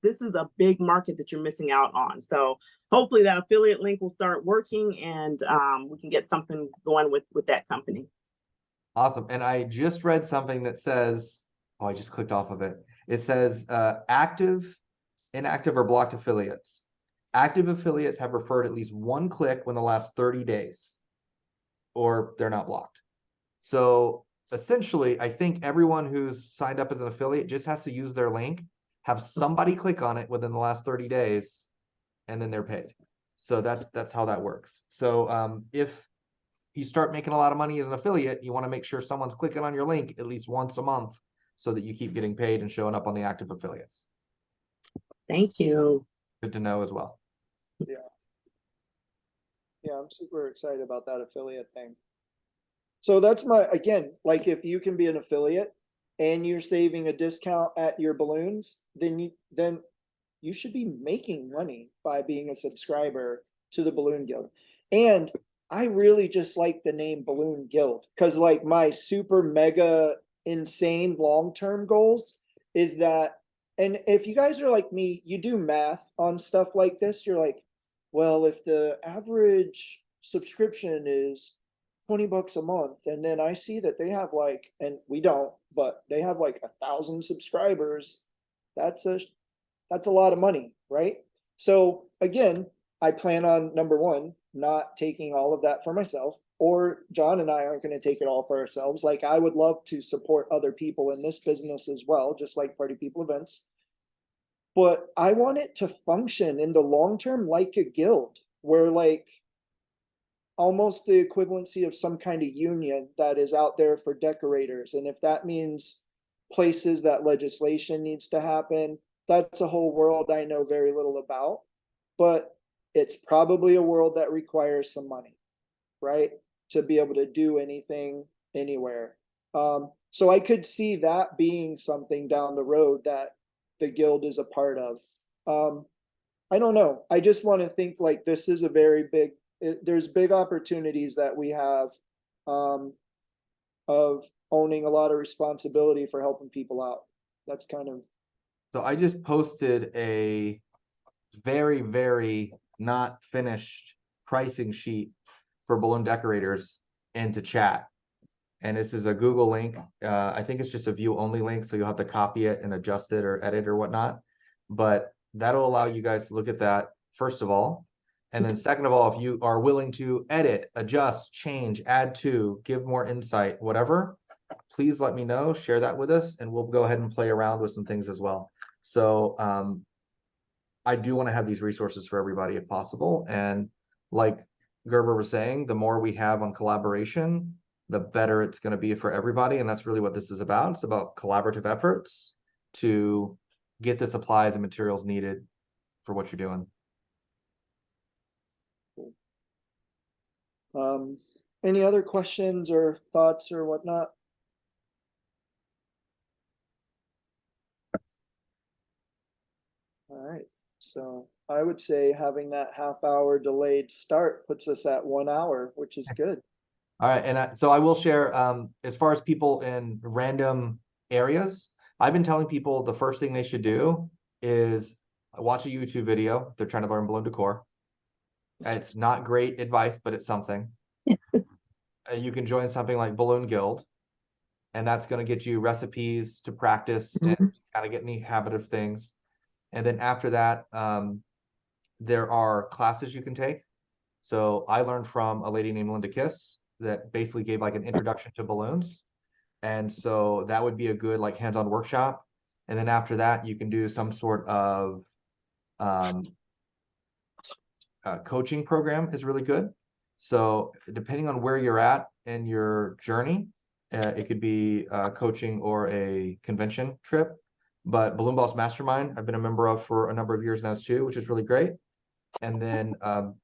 this is a big market that you're missing out on. So hopefully that affiliate link will start working, and we can get something going with that company. Awesome. And I just read something that says, oh, I just clicked off of it. It says active, inactive, or blocked affiliates. Active affiliates have referred at least one click within the last 30 days, or they're not blocked. So essentially, I think everyone who's signed up as an affiliate just has to use their link, have somebody click on it within the last 30 days, and then they're paid. So that's how that works. So if you start making a lot of money as an affiliate, you want to make sure someone's clicking on your link at least once a month so that you keep getting paid and showing up on the active affiliates. Thank you. Good to know as well. Yeah, I'm super excited about that affiliate thing. So that's again, like, if you can be an affiliate and you're saving a discount at your balloons, then you should be making money by being a subscriber to the Balloon Guild. And I really just like the name Balloon Guild, because like my super mega insane long-term goals is that, and if you guys are like me, you do math on stuff like this, you're like, well, if the average subscription is 20 bucks a month, and then I see that they have like, and we don't, but they have like 1,000 subscribers, that's a lot of money, right? So again, I plan on number one, not taking all of that for myself, or John and I aren't going to take it all for ourselves. Like I would love to support other people in this business as well, just like Party People Events. But I want it to function in the long term like a guild, where like almost the equivalency of some kind of union that is out there for decorators. And if that means places that legislation needs to happen, that's a whole world I know very little about, but it's probably a world that requires some money, right? To be able to do anything anywhere. So I could see that being something down the road that the guild is a part of. I don't know. I just want to think like this is a very big, there's big opportunities that we have of owning a lot of responsibility for helping people out. That's kind of. So I just posted a very, very not finished pricing sheet for balloon decorators into chat. And this is a Google link. I think it's just a view only link, so you'll have to copy it and adjust it or edit or whatnot. But that'll allow you guys to look at that, first of all. And then second of all, if you are willing to edit, adjust, change, add to, give more insight, whatever, please let me know, share that with us, and we'll go ahead and play around with some things as well. So I do want to have these resources for everybody if possible. And like Gerber was saying, the more we have on collaboration, the better it's going to be for everybody. And that's really what this is about. It's about collaborative efforts to get the supplies and materials needed for what you're doing. Any other questions or thoughts or whatnot? All right, so I would say having that half-hour delayed start puts us at 1 hour, which is good. All right, and so I will share, as far as people in random areas, I've been telling people the first thing they should do is watch a YouTube video if they're trying to learn balloon decor. It's not great advice, but it's something. You can join something like Balloon Guild, and that's going to get you recipes to practice and kind of get in the habit of things. And then after that, there are classes you can take. So I learned from a lady named Linda Kiss that basically gave like an introduction to balloons. And so that would be a good like hands-on workshop. And then after that, you can do some sort of coaching program is really good. So depending on where you're at in your journey, it could be coaching or a convention trip. But Balloon Boss Mastermind, I've been a member of for a number of years now too, which is really great. And then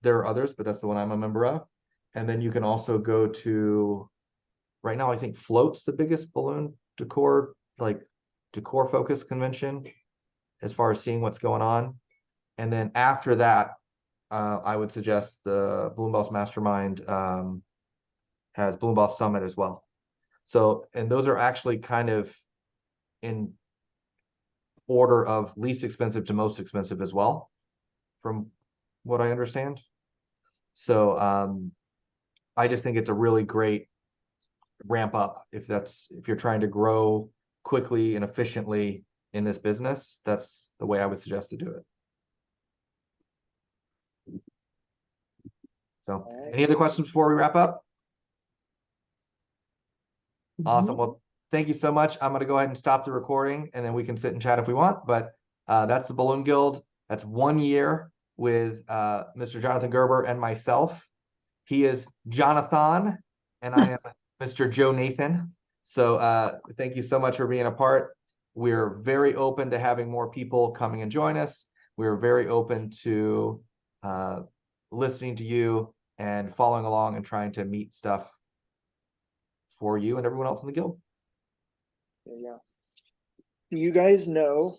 there are others, but that's the one I'm a member of. And then you can also go to, right now, I think Float's the biggest balloon decor, like decor focused convention as far as seeing what's going on. And then after that, I would suggest the Balloon Boss Mastermind has Balloon Boss Summit as well. So, and those are actually kind of in order of least expensive to most expensive as well, from what I understand. So I just think it's a really great ramp up if you're trying to grow quickly and efficiently in this business. That's the way I would suggest to do it. So any other questions before we wrap up? Awesome. Well, thank you so much. I'm going to go ahead and stop the recording and then we can sit and chat if we want. But that's the Balloon Guild. That's 1 year with Mr. Jonathan Gerber and myself. He is Jonathan and I am Mr. Joe Nathan. So thank you so much for being a part. We're very open to having more people coming and join us. We're very open to listening to you and following along and trying to meet stuff for you and everyone else in the guild. Yeah. You guys know